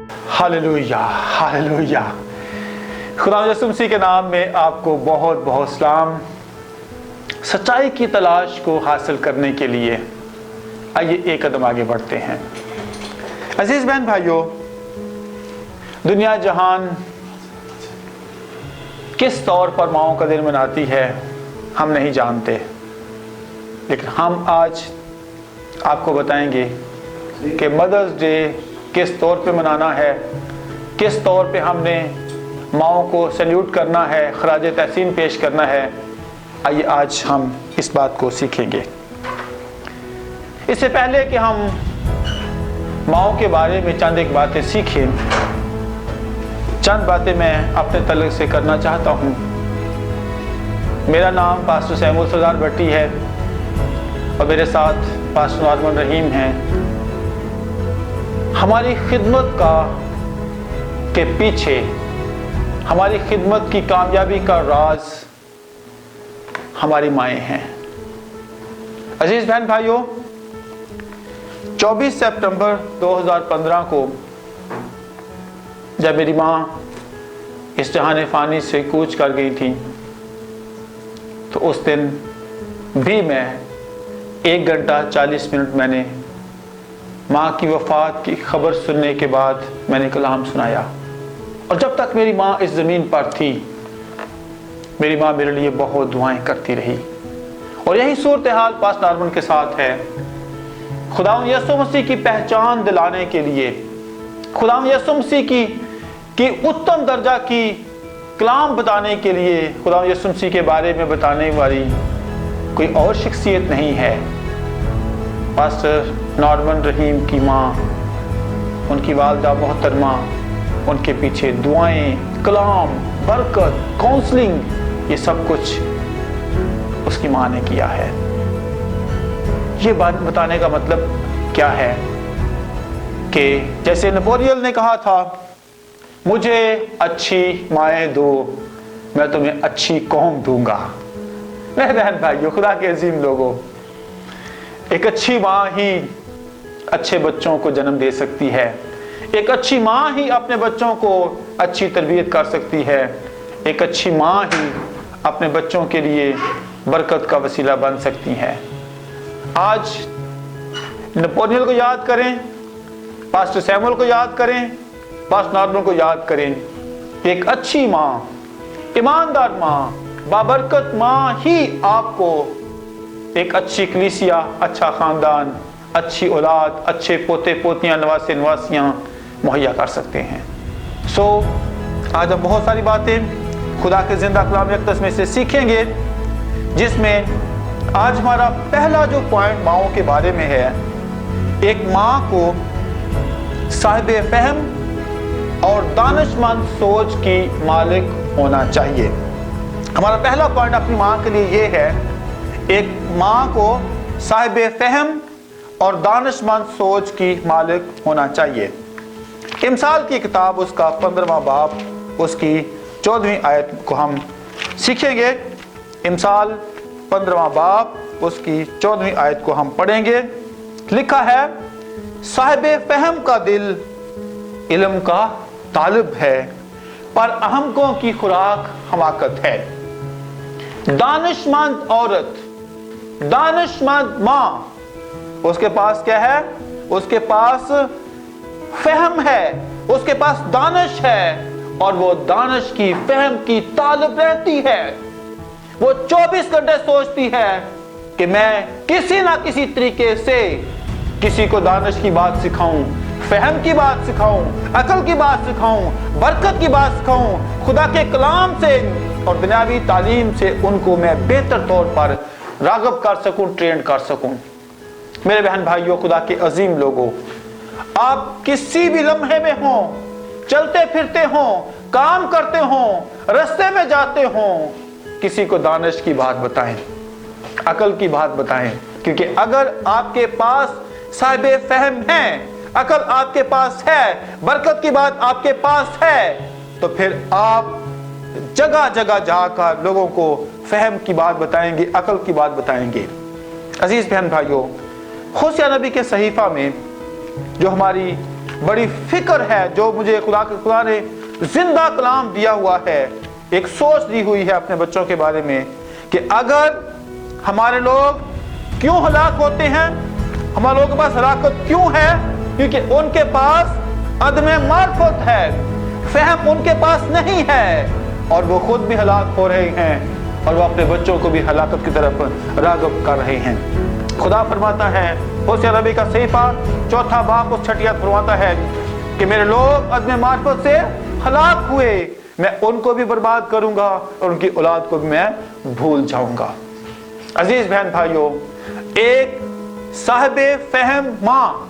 Hallelujah, hallelujah. खुदा यीशु मसीह के नाम में आपको बहुत बहुत सलाम। सच्चाई की तलाश को हासिल करने के लिए आइए एक कदम आगे बढ़ते हैं। अजीज बहन भाइयों, दुनिया जहान किस तौर पर माओं का दिन मनाती है हम नहीं जानते, लेकिन हम आज आपको बताएंगे कि मदर्स डे किस तौर पे मनाना है, किस तौर पे हमने माओं को सैल्यूट करना है, खराज तहसीन पेश करना है। आइए आज हम इस बात को सीखेंगे। इससे पहले कि हम माओं के बारे में चंद एक बातें सीखें, चंद बातें मैं अपने तलक से करना चाहता हूँ। मेरा नाम पास्टर सैमुअल सरदार भट्टी है और मेरे साथ पास्टर नॉर्मन रहीम हैं। हमारी खिदमत के पीछे, हमारी खिदमत की कामयाबी का राज हमारी माएँ हैं। अजीज बहन भाइयों, 24 सितंबर 2015 को जब मेरी माँ इस जहान फ़ानी से कूच कर गई थी, तो उस दिन भी मैं 1 घंटा 40 मिनट मैंने माँ की वफ़ात की खबर सुनने के बाद मैंने कलाम सुनाया। और जब तक मेरी माँ इस ज़मीन पर थी, मेरी माँ मेरे लिए बहुत दुआएं करती रही। और यही सूरत हाल पास्टर नॉर्मन के साथ है। खुदावंद यीशु मसीह की पहचान दिलाने के लिए, खुदावंद यीशु मसीह की उत्तम दर्जा की कलाम बताने के लिए, खुदावंद यीशु मसीह के बारे में बताने वाली कोई और शख्सियत नहीं है। पास्टर नॉर्मन रहीम की माँ, उनकी वालदा मोहतरमा, उनके पीछे दुआएं, कलाम, बरकत, काउंसलिंग, ये सब कुछ उसकी माँ ने किया है। ये बात बताने का मतलब क्या है कि जैसे नेपोलियन ने कहा था, मुझे अच्छी माएँ दो, मैं तुम्हें अच्छी कौम दूंगा। मेरे बहन भाइयों, खुदा के अजीम लोगों, एक अच्छी माँ ही अच्छे बच्चों को जन्म दे सकती है। एक अच्छी माँ ही अपने बच्चों को अच्छी तरबियत कर सकती है। एक अच्छी माँ ही अपने बच्चों के लिए बरकत का वसीला बन सकती है। आज नेपोलियन को याद करें, पास्टर सैमुअल को याद करें, पास्टर नॉर्मन को याद करें। एक अच्छी माँ, ईमानदार माँ, बाबरकत माँ ही आपको एक अच्छी कलीसिया, अच्छा खानदान, अच्छी औलाद, अच्छे पोते पोतियाँ, नवासे नवासियाँ मुहैया कर सकते हैं। आज हम बहुत सारी बातें खुदा के जिंदा कलाम अक़दस में से सीखेंगे, जिसमें आज हमारा पहला जो पॉइंट माओं के बारे में है। एक माँ को साहिब फहम और दानिशमंद सोच की मालिक होना चाहिए। हमारा पहला पॉइंट अपनी माँ के लिए ये है, एक माँ को साहिब फहम और दानिशमंद सोच की मालिक होना चाहिए। इमसाल की किताब उसका 15वां बाब उसकी 14वीं आयत को हम सीखेंगे। इमसाल 15वां बाब उसकी 14वीं आयत को हम पढ़ेंगे। लिखा है, साहिब फहम का दिल इल्म का तालिब है, पर अहमकों की खुराक हमाकत है। दानिशमंद औरत, दानिशमंद माँ, उसके पास क्या है? उसके पास फहम है, उसके पास दानिश है, और वो दानिश की, फहम की तालिब रहती है। वो 24 घंटे सोचती है कि मैं किसी ना किसी तरीके से किसी को दानिश की बात सिखाऊं, फहम की बात सिखाऊं, अकल की बात सिखाऊं, बरकत की बात सिखाऊं, खुदा के कलाम से और दुनियावी तालीम से उनको मैं बेहतर तौर पर राग़िब कर सकूं, ट्रेन कर सकूं। मेरे बहन भाइयों, खुदा के अजीम लोगों, आप किसी भी लम्हे में हो, चलते फिरते हो, काम करते हो, रास्ते में जाते हो, किसी को दानिश की बात बताएं, अकल की बात बताएं। क्योंकि अगर आपके पास साहिब फहम है, अकल आपके पास है, बरकत की बात आपके पास है, तो फिर आप जगह जगह जाकर लोगों को फहम की बात बताएंगे, अकल की बात बताएंगे। अजीज बहन भाइयों, होशिया नबी के सहीफा में जो हमारी बड़ी फिक्र है जो मुझे खुदा ने जिंदा कलाम दिया हुआ है, एक सोच दी हुई है अपने बच्चों के बारे में कि अगर हमारे लोग क्यों हलाक होते हैं, हमारे लोगों के पास हलाकत क्यों है, क्योंकि उनके पास अदम मार्फत है, फहम उनके पास नहीं है और वो खुद भी हलाक हो रहे हैं और वो अपने बच्चों को भी हलाकत की तरफ राग़िब कर रहे हैं। खुदा फरमाता है होसिया नबी का सहीफा 4 बाब उस 6 आयत फरमाता है कि मेरे लोग अदम मार्फत से हलाक हुए, मैं उनको भी बर्बाद करूंगा और उनकी औलाद को भी मैं भूल जाऊंगा। अजीज बहन भाइयों, एक साहिबे फहम माँ,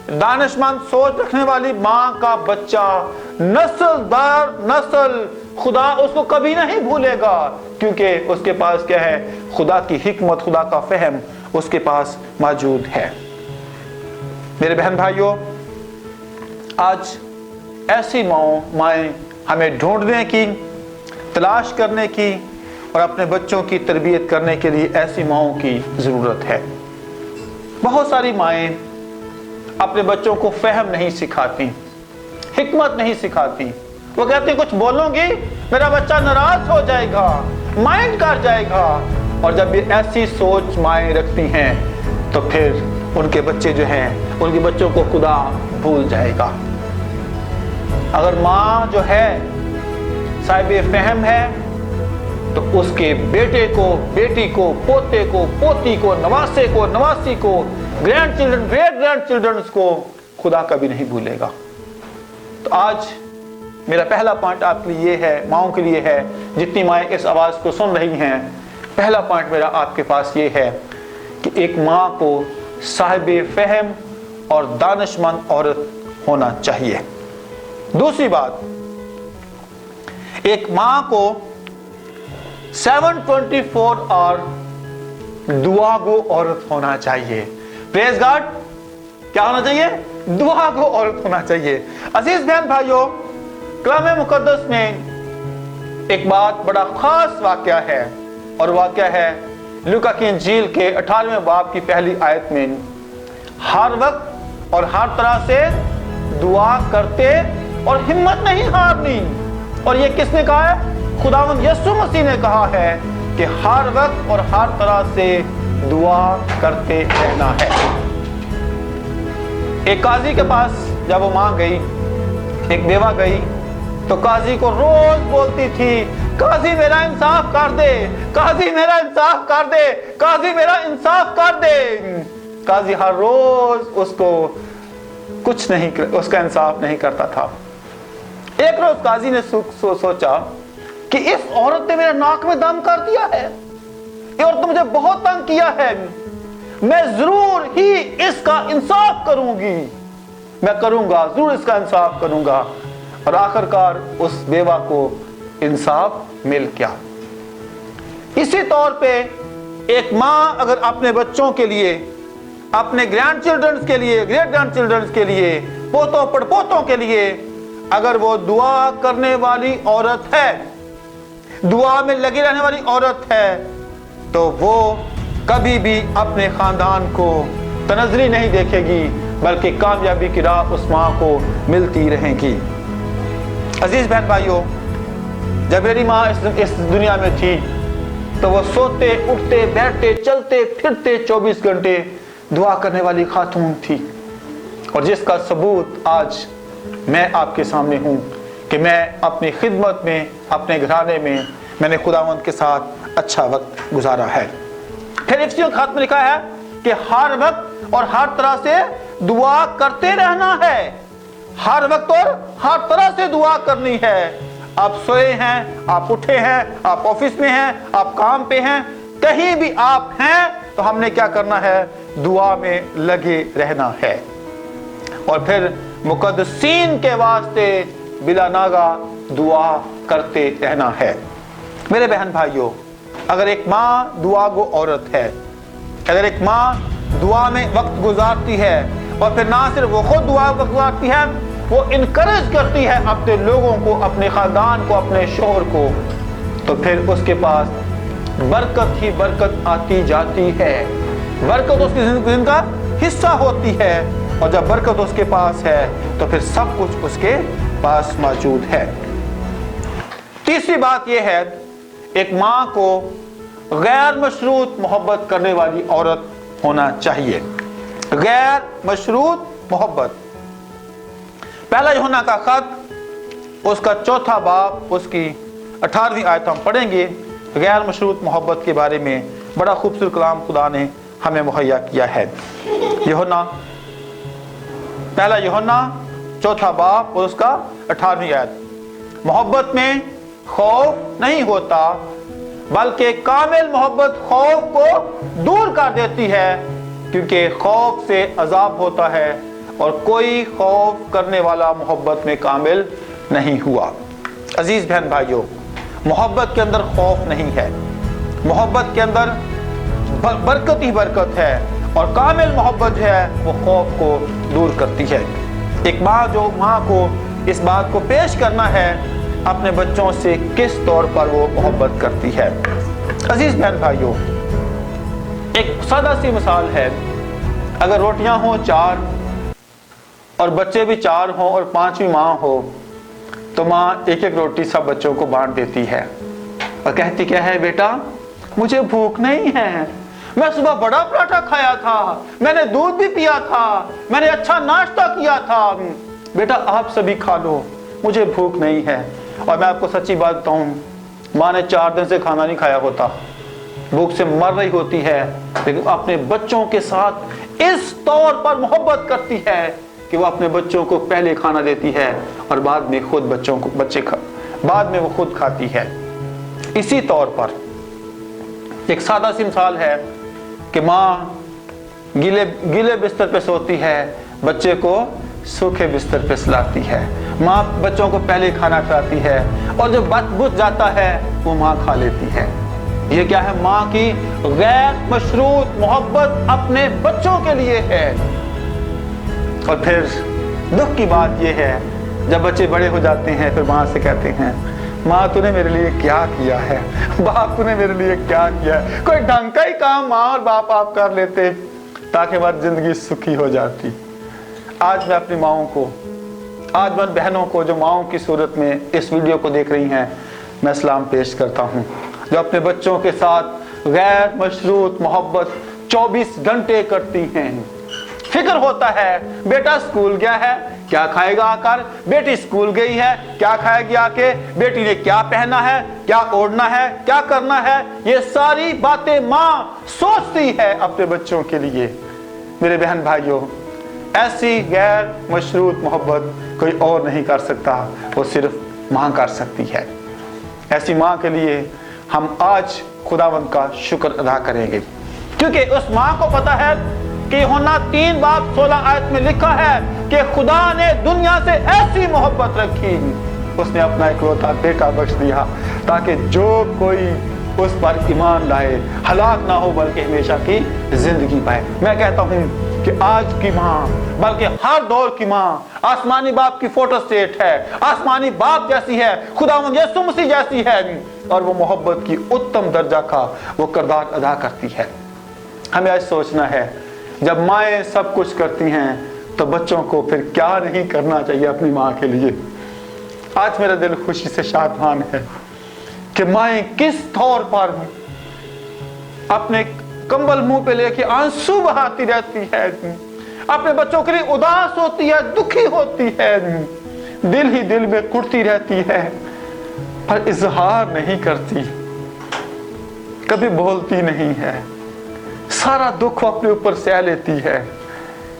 दानिशमंद सोच रखने वाली माँ का बच्चा नस्ल दर नस्ल खुदा उसको कभी नहीं भूलेगा, क्योंकि उसके पास क्या है, खुदा की हिकमत, खुदा का फहम उसके पास मौजूद है। मेरे बहन भाइयों, आज ऐसी माएँ हमें ढूंढने की, तलाश करने की और अपने बच्चों की तरबियत करने के लिए ऐसी माँओं की ज़रूरत है। बहुत सारी माएँ अपने बच्चों को फहम नहीं सिखाती, हिकमत नहीं सिखाती। वो कहती हैं कुछ बोलूंगी मेरा बच्चा नाराज हो जाएगा, माइंड कर जाएगा, और जब ये ऐसी सोच माएँ रखती हैं तो फिर उनके बच्चे जो हैं, उनके बच्चों को खुदा भूल जाएगा। अगर माँ जो है साहिबे फहम है तो उसके बेटे को, बेटी को, पोते को, पोती को, नवासे को, नवासी को, grand children, great grand children को खुदा कभी नहीं भूलेगा। तो आज मेरा पहला पॉइंट आपके लिए ये है, माओं के लिए है, जितनी माएँ इस आवाज़ को सुन रही हैं, पहला पॉइंट मेरा आपके पास ये है कि एक माँ को साहिबे फहम और दानिशमंद औरत होना चाहिए। दूसरी बात, एक माँ को 724 आवर दुआगो औरत होना चाहिए। प्रेज गॉड, क्या होना चाहिए? दुआगो औरत होना चाहिए। अजीज बहन भाइयों, कलाम मुकद्दस में एक बात, बड़ा खास वाकया है, और वाकया है लूका की इंजील के 18वें बाब की पहली आयत में, हर वक्त और हर तरह से दुआ करते और हिम्मत नहीं हारनी। और ये किसने कहा है? खुदावंद यीशु मसीह ने कहा है कि हर वक्त और हर तरह से दुआ करते रहना है। एक काजी के पास जब वो मां गई, एक बेवा गई, तो काजी को रोज बोलती थी, काजी मेरा इंसाफ कर दे, काजी मेरा इंसाफ कर दे, काजी मेरा इंसाफ कर दे। काजी हर रोज उसको कुछ नहीं, उसका इंसाफ नहीं करता था। एक रोज काजी ने सोचा कि इस औरत ने मेरे नाक में दम कर दिया है, ये औरत मुझे बहुत तंग किया है, मैं जरूर ही इसका इंसाफ करूंगी, मैं करूंगा, जरूर इसका इंसाफ करूंगा। और आखिरकार उस बेवा को इंसाफ मिल गया। इसी तौर पे एक माँ अगर अपने बच्चों के लिए, अपने ग्रैंड चिल्ड्रंस के लिए, ग्रेट ग्रैंड चिल्ड्रंस के लिए, पोतों पड़पोतों के लिए अगर वो दुआ करने वाली औरत है, दुआ में लगी रहने वाली औरत है, तो वो कभी भी अपने खानदान को तनज़री नहीं देखेगी, बल्कि कामयाबी की राह उस माँ को मिलती रहेगी। अजीज बहन भाइयों, जब मेरी माँ इस दुनिया में थी तो वो सोते, उठते, बैठते, चलते फिरते 24 घंटे दुआ करने वाली खातून थी, और जिसका सबूत आज मैं आपके सामने हूँ कि मैं अपनी खिदमत में, अपने घराने में मैंने खुदावंद के साथ अच्छा वक्त गुजारा है। फिर इफ्सियों के खात में लिखा है कि हर वक्त और हर तरह से दुआ करते रहना है, हर वक्त और हर तरह से दुआ करनी है। आप सोए हैं, आप उठे हैं, आप ऑफिस में हैं, आप काम पे हैं, कहीं भी आप हैं, तो हमने क्या करना है? दुआ में लगे रहना है। और फिर मुकद्दसीन के वास्ते बिला नागा दुआ करते रहना है। मेरे बहन भाइयों, अगर एक माँ दुआगो औरत है, अगर एक माँ दुआ में वक्त गुजारती है, और फिर ना सिर्फ वो खुद दुआ वक्त गुजारती है, वो इनकरेज करती है अपने लोगों को, अपने खानदान को, अपने शोहर को, तो फिर उसके पास बरकत ही बरकत आती जाती है। बरकत उसकी जिंदगी का हिस्सा होती है, और जब बरकत उसके पास है तो फिर सब कुछ उसके पास मौजूद है। तीसरी बात यह है, एक माँ को गैर मशरूत मोहब्बत करने वाली औरत होना चाहिए। गैर मशरूत मोहब्बत। पहला यूहन्ना का खत उसका 4 बाब उसकी 18वीं आयत हम पढ़ेंगे। गैर मशरूत मोहब्बत के बारे में बड़ा खूबसूरत कलाम खुदा ने हमें मुहैया किया है। यूहन्ना, पहला यूहन्ना 4 बाब और उसका 18वीं आयत। मोहब्बत में खौफ नहीं होता, बल्कि कामिल मोहब्बत खौफ को दूर कर देती है, क्योंकि खौफ से अजाब होता है और कोई खौफ करने वाला मोहब्बत में कामिल नहीं हुआ। अजीज बहन भाइयों, मोहब्बत के अंदर खौफ नहीं है, मोहब्बत के अंदर बरकत ही बरकत है, और कामिल मोहब्बत जो है वो खौफ को दूर करती है। एक माँ को इस बात को पेश करना है अपने बच्चों से किस तौर पर वो मोहब्बत करती है। अजीज बहन भाइयों, एक सादा सी मिसाल है, अगर रोटियां हो 4 और बच्चे भी 4 हों और 5वीं माँ हो, तो माँ एक एक रोटी सब बच्चों को बांट देती है और कहती क्या है, बेटा मुझे भूख नहीं है, मैं सुबह बड़ा पराठा खाया था, मैंने दूध भी पिया था, मैंने अच्छा नाश्ता किया था, बेटा आप सभी खा लो, मुझे भूख नहीं है। और मैं आपको सच्ची बात बताऊं, माँ ने 4 दिन से खाना नहीं खाया होता, भूख से मर रही होती है, लेकिन अपने बच्चों के साथ इस तौर पर मोहब्बत करती है कि वो अपने बच्चों को पहले खाना देती है और बाद में खुद बाद में वो खुद खाती है। इसी तौर पर एक सादा सी मिसाल है कि माँ गीले बिस्तर पे सोती है, बच्चे को सूखे बिस्तर पे सुलाती है। माँ बच्चों को पहले खाना खिलाती है और जो बुझ जाता है वो माँ खा लेती है। ये क्या है? माँ की गैर मशरूत मोहब्बत अपने बच्चों के लिए है। और फिर दुख की बात यह है, जब बच्चे बड़े हो जाते हैं फिर माँ से कहते हैं, माँ तूने मेरे लिए क्या किया है, बाप तूने मेरे लिए क्या किया है। कोई ढंग का ही काम माँ और बाप आप कर लेते ताकि हमारी जिंदगी सुखी हो जाती। आज मैं अपनी माँओं को, आज मैं बहनों को जो माँओं की सूरत में इस वीडियो को देख रही हैं, मैं सलाम पेश करता हूँ, जो अपने बच्चों के साथ गैर मशरूत मोहब्बत 24 घंटे करती हैं। फिक्र होता है, बेटा स्कूल गया है, क्या खाएगा आकर, बेटी स्कूल गई है, क्या खाएगी आके, बेटी ने क्या पहना है, क्या ओढ़ना है, क्या करना है, ये सारी बातें माँ सोचती है अपने बच्चों के लिए। मेरे बहन भाइयों, ऐसी गैर मशरूत मोहब्बत कोई और नहीं कर सकता, वो सिर्फ माँ कर सकती है। ऐसी माँ के लिए हम आज खुदावंद का शुक्र अदा करेंगे, क्योंकि उस माँ को पता है कि यूहन्ना 3 बाब 16 आयत में लिखा है कि खुदा ने दुनिया से ऐसी मोहब्बत रखी, उसने अपना इकलौता बेटा बख्श दिया, ताकि जो कोई उस पर ईमान लाए हलाक ना हो बल्कि हमेशा की जिंदगी पाए। मैं कहता हूँ कि आज की माँ, बल्कि हर दौर की माँ आसमानी बाप की फोटोस्टेट है, आसमानी बाप जैसी है, खुदावंद यीशु मसीह जैसी है, और वो मोहब्बत की उत्तम दर्जा का वो किरदार अदा करती है। हमें आज सोचना है, जब माएँ सब कुछ करती हैं तो बच्चों को फिर क्या नहीं करना चाहिए अपनी माँ के लिए। आज मेरा दिल खुशी से शादमान है कि माएँ किस तौर पर अपने कंबल मुंह पे लेके आंसू बहाती रहती है, अपने बच्चों के लिए उदास होती है, दुखी होती है, दिल ही दिल में कुटती रहती है, पर इजहार नहीं करती, कभी बोलती नहीं है, सारा दुख अपने ऊपर सह लेती है,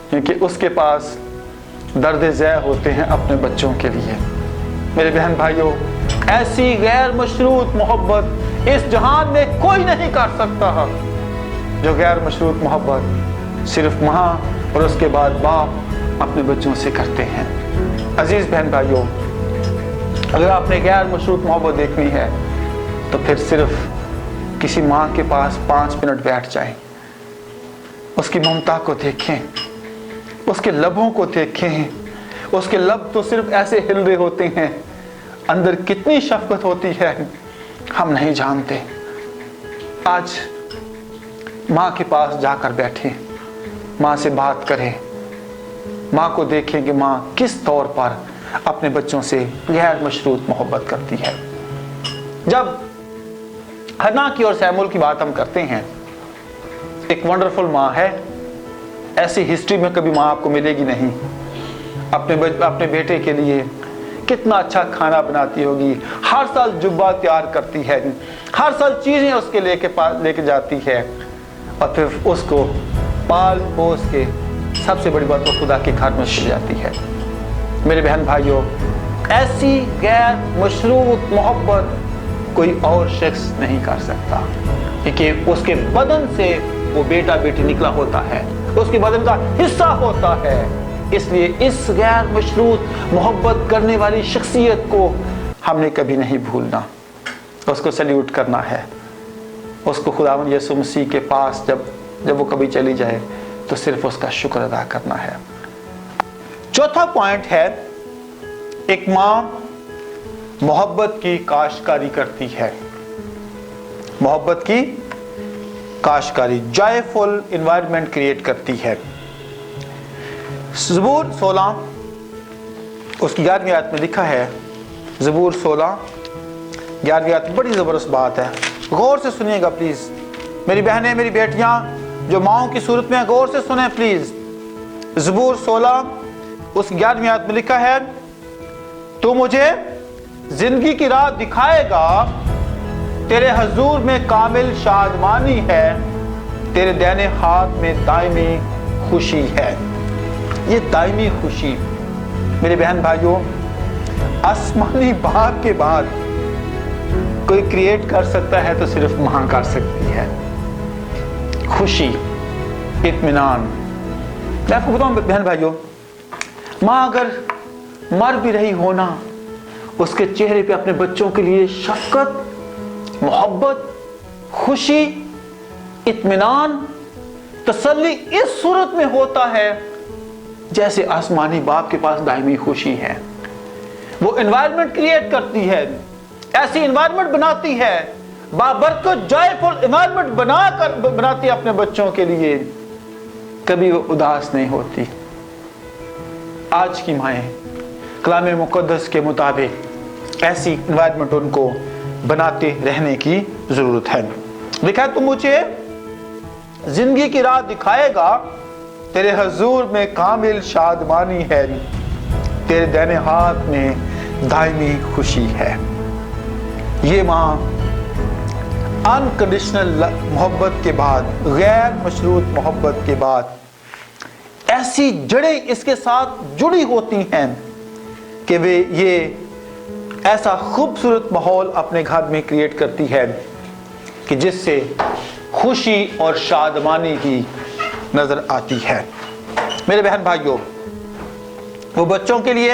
क्योंकि उसके पास दर्द ज़ै होते हैं अपने बच्चों के लिए। मेरे बहन भाइयों, ऐसी गैर मशरूत मोहब्बत इस जहान में कोई नहीं कर सकता, जो गैर मशरूत मोहब्बत सिर्फ माँ और उसके बाद बाप अपने बच्चों से करते हैं। अजीज बहन भाइयों, अगर आपने गैर मशरूत मोहब्बत देखनी है तो फिर सिर्फ किसी माँ के पास 5 मिनट बैठ जाएं, उसकी ममता को देखें, उसके लबों को देखें। उसके लब तो सिर्फ ऐसे हिल रहे होते हैं, अंदर कितनी शफकत होती है हम नहीं जानते। आज माँ के पास जाकर बैठे, माँ से बात करें, माँ को देखें कि माँ किस तौर पर अपने बच्चों से गैर मशरूत मोहब्बत करती है। जब हन्ना की और सैमुअल की बात हम करते हैं, एक वंडरफुल माँ है, ऐसी हिस्ट्री में कभी माँ आपको मिलेगी नहीं। अपने बेटे के लिए कितना अच्छा खाना बनाती होगी, हर साल जुब्बा तैयार करती है, हर साल चीजें उसके लेके जाती है, और फिर उसको पाल पोस के सबसे बड़ी बात वो खुदा के घर में चली जाती है। मेरे बहन भाइयों, ऐसी गैर मशरूत मोहब्बत कोई और शख्स नहीं कर सकता, क्योंकि उसके बदन से वो बेटा बेटी निकला होता है, उसके बदन का हिस्सा होता है। इसलिए इस गैर मशरूत मोहब्बत करने वाली शख्सियत को हमने कभी नहीं भूलना, उसको सल्यूट करना है। उसको खुदावंद यीशु मसीह के पास जब वो कभी चली जाए तो सिर्फ उसका शुक्र अदा करना है। चौथा पॉइंट है, एक माँ मोहब्बत की काश्तकारी करती है। मोहब्बत की काश्तकारी, जॉयफुल एनवायरनमेंट क्रिएट करती है। ज़बूर 16 उसकी 11वीं आयत में लिखा है, ज़बूर 16 11वीं आयत, बड़ी ज़बरदस्त बात है, गौर से सुनिएगा प्लीज़। मेरी बहनें, मेरी बेटियां जो माओं की सूरत में, गौर से सुने प्लीज़। ज़बूर 16 उसकी 11वीं आयत में लिखा है, तू मुझे जिंदगी की राह दिखाएगा, तेरे हजूर में कामिल शादमानी है, तेरे दाहिने हाथ में दायमी खुशी है। ये दायमी खुशी मेरे बहन भाइयों, आसमानी बाप के बाद कोई क्रिएट कर सकता है तो सिर्फ मां कर सकती है। खुशी, इत्मीनान। मैं आपको बताऊं बहन भाइयों, मां अगर मर भी रही हो ना, उसके चेहरे पे अपने बच्चों के लिए शफकत, मोहब्बत, खुशी, इत्मीनान, तसल्ली इस सूरत में होता है जैसे आसमानी बाप के पास दायमी खुशी है। वो एनवायरनमेंट क्रिएट करती है, ऐसी एनवायरनमेंट बनाती है, बाबरकत जॉयफुल एनवायरनमेंट बनाती है अपने बच्चों के लिए, कभी वो उदास नहीं होती। आज की माएँ कलाम मुक़द्दस के मुताबिक ऐसी एनवायरनमेंट उनको बनाते रहने की जरूरत है। लिखा है, तुम मुझे जिंदगी की राह दिखाएगा, तेरे हजूर में कामिल शादमानी है, तेरे दाहिने हाथ में दायमी खुशी है। ये माँ अनकंडीशनल मोहब्बत के बाद, गैर मशरूत मोहब्बत के बाद ऐसी जड़ें इसके साथ जुड़ी होती हैं कि वे ये ऐसा खूबसूरत माहौल अपने घर में क्रिएट करती है कि जिससे खुशी और शादमानी की नजर आती है। मेरे बहन भाइयों, वो बच्चों के लिए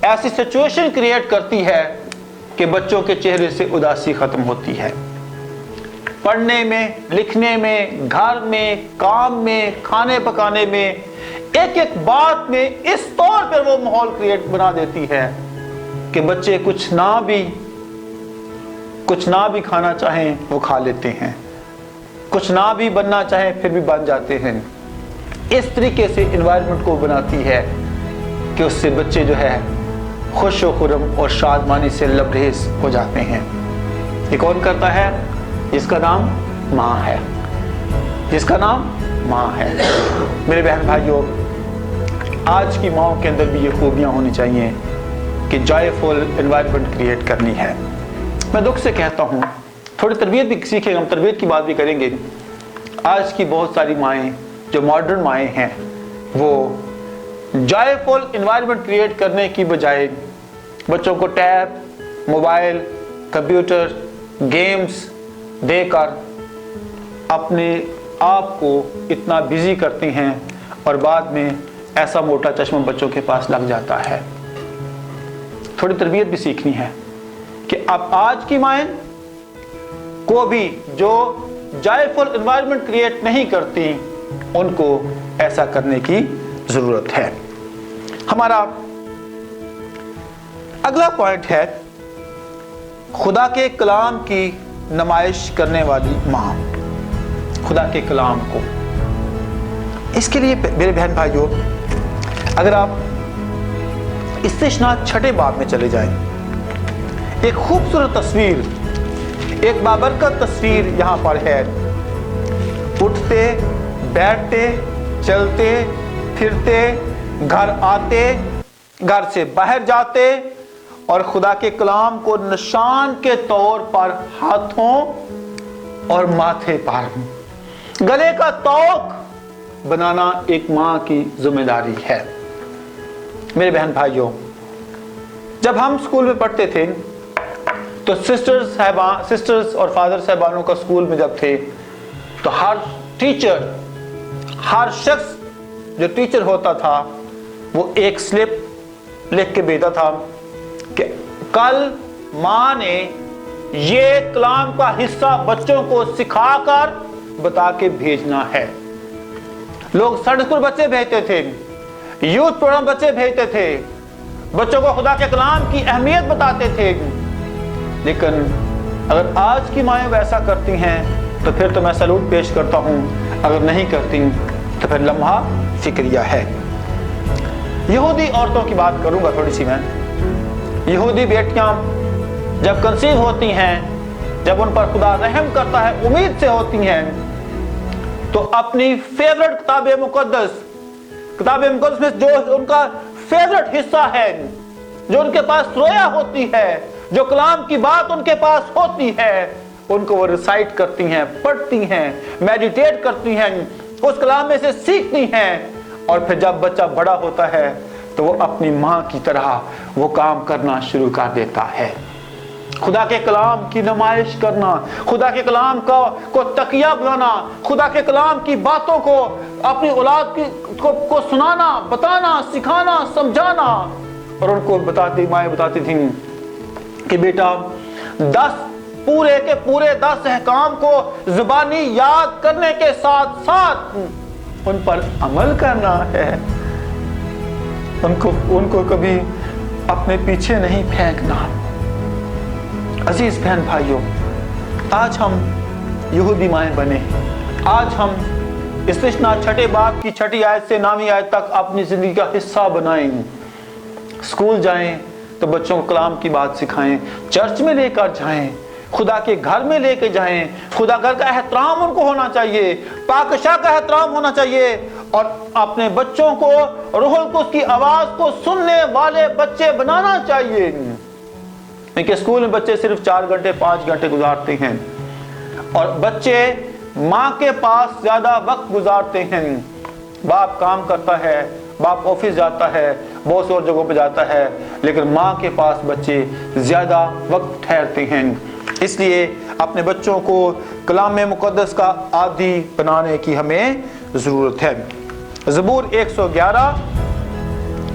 ऐसी सिचुएशन क्रिएट करती है कि बच्चों के चेहरे से उदासी खत्म होती है। पढ़ने में, लिखने में, घर में, काम में, खाने पकाने में, एक एक बात में इस तौर पर वो माहौल क्रिएट बना देती है कि बच्चे कुछ ना भी खाना चाहें वो खा लेते हैं, कुछ ना भी बनना चाहें फिर भी बन जाते हैं। इस तरीके से एनवायरनमेंट को बनाती है कि उससे बच्चे जो है खुश व खुर्रम और शादमानी से लबरेज हो जाते हैं। ये कौन करता है? जिसका नाम माँ है, जिसका नाम माँ है। मेरे बहन भाइयों, आज की माँओं के अंदर भी ये खूबियाँ होनी चाहिए कि जॉयफुल एनवायरनमेंट क्रिएट करनी है। मैं दुख से कहता हूँ, थोड़ी तरबियत भी सीखेंगे, हम तरबियत की बात भी करेंगे। आज की बहुत सारी माएँ जो मॉडर्न माएँ हैं, वो जॉयफुल एनवायरनमेंट क्रिएट करने की बजाय बच्चों को टैब, मोबाइल, कंप्यूटर, गेम्स देकर अपने आप को इतना बिजी करती हैं और बाद में ऐसा मोटा चश्मा बच्चों के पास लग जाता है। थोड़ी तरबियत भी सीखनी है कि अब आज की माएँ को भी जो जॉयफुल एनवायरनमेंट क्रिएट नहीं करती, उनको ऐसा करने की जरूरत है। हमारा अगला पॉइंट है खुदा के कलाम की नुमाइश करने वाली माँ। खुदा के कलाम को, इसके लिए मेरे बहन भाइयों اگر آپ استثنا چھٹے باب میں چلے جائیں، ایک خوبصورت تصویر، ایک بابرکت تصویر یہاں پر ہے۔ اٹھتے، بیٹھتے، چلتے، پھرتے، گھر آتے، گھر سے باہر جاتے اور خدا کے کلام کو نشان کے طور پر ہاتھوں اور ماتھے پر گلے کا توق بنانا ایک ماں کی ذمہ داری ہے۔ میرے بہن بھائیوں، جب ہم اسکول میں پڑھتے تھے تو سسٹرز اور فادر صاحبانوں کا اسکول میں جب تھے تو ہر ٹیچر، ہر شخص جو ٹیچر ہوتا تھا وہ ایک سلپ لکھ کے بھیجتا تھا کہ کل ماں نے یہ کلام کا حصہ بچوں کو سکھا کر بتا کے بھیجنا ہے۔ لوگ سنڈے اسکول بچے بھیجتے تھے، یوتھ پروگرام بچے بھیجتے تھے، بچوں کو خدا کے کلام کی اہمیت بتاتے تھے۔ لیکن اگر آج کی مائیں ویسا کرتی ہیں تو پھر تو میں سلوٹ پیش کرتا ہوں، اگر نہیں کرتی تو پھر لمحہ فکریہ ہے۔ یہودی عورتوں کی بات کروں گا تھوڑی سی میں۔ یہودی بیٹیاں جب کنسیو ہوتی ہیں، جب ان پر خدا رحم کرتا ہے، امید سے ہوتی ہیں، تو اپنی فیورٹ کتاب مقدس میں جو ان کا فیورٹ حصہ ہے، جو ان کے پاس رویا ہوتی ہے، جو کلام کی بات ان کے پاس ہوتی ہے، ان کو وہ ریسائٹ کرتی ہیں، پڑھتی ہیں، میڈیٹیٹ کرتی ہیں، اس کلام میں سے سیکھتی ہیں، اور پھر جب بچہ بڑا ہوتا ہے تو وہ اپنی ماں کی طرح وہ کام کرنا شروع کر دیتا ہے۔ خدا کے کلام کی نمائش کرنا، خدا کے کلام کو تکیہ بنانا، خدا کے کلام کی باتوں کو اپنی اولاد کو سنانا، بتانا، سکھانا، سمجھانا۔ اور ان کو مائیں بتاتی تھیں کہ بیٹا 10 احکام کو زبانی یاد کرنے کے ساتھ ساتھ ان پر عمل کرنا ہے، ان کو کبھی اپنے پیچھے نہیں پھینکنا۔ عزیز بہن بھائیوں، آج ہم یہودی مائیں بنے، آج ہم استثنا چھٹے باب کی 6 آیت سے 9 آیت تک اپنی زندگی کا حصہ بنائیں۔ اسکول جائیں تو بچوں کو کلام کی بات سکھائیں، چرچ میں لے کر جائیں، خدا کے گھر میں لے کے جائیں۔ خدا گھر کا احترام ان کو ہونا چاہیے، پاکشاہ کا احترام ہونا چاہیے، اور اپنے بچوں کو روح القدس کی آواز کو سننے والے بچے بنانا چاہیے۔ کہ اسکول میں بچے صرف 4 گھنٹے 5 گھنٹے گزارتے ہیں، اور بچے ماں کے پاس زیادہ وقت گزارتے ہیں۔ باپ کام کرتا ہے، باپ آفس جاتا ہے، بہت سی اور جگہوں پہ جاتا ہے، لیکن ماں کے پاس بچے زیادہ وقت ٹھہرتے ہیں۔ اس لیے اپنے بچوں کو کلام مقدس کا عادی بنانے کی ہمیں ضرورت ہے۔ زبور 111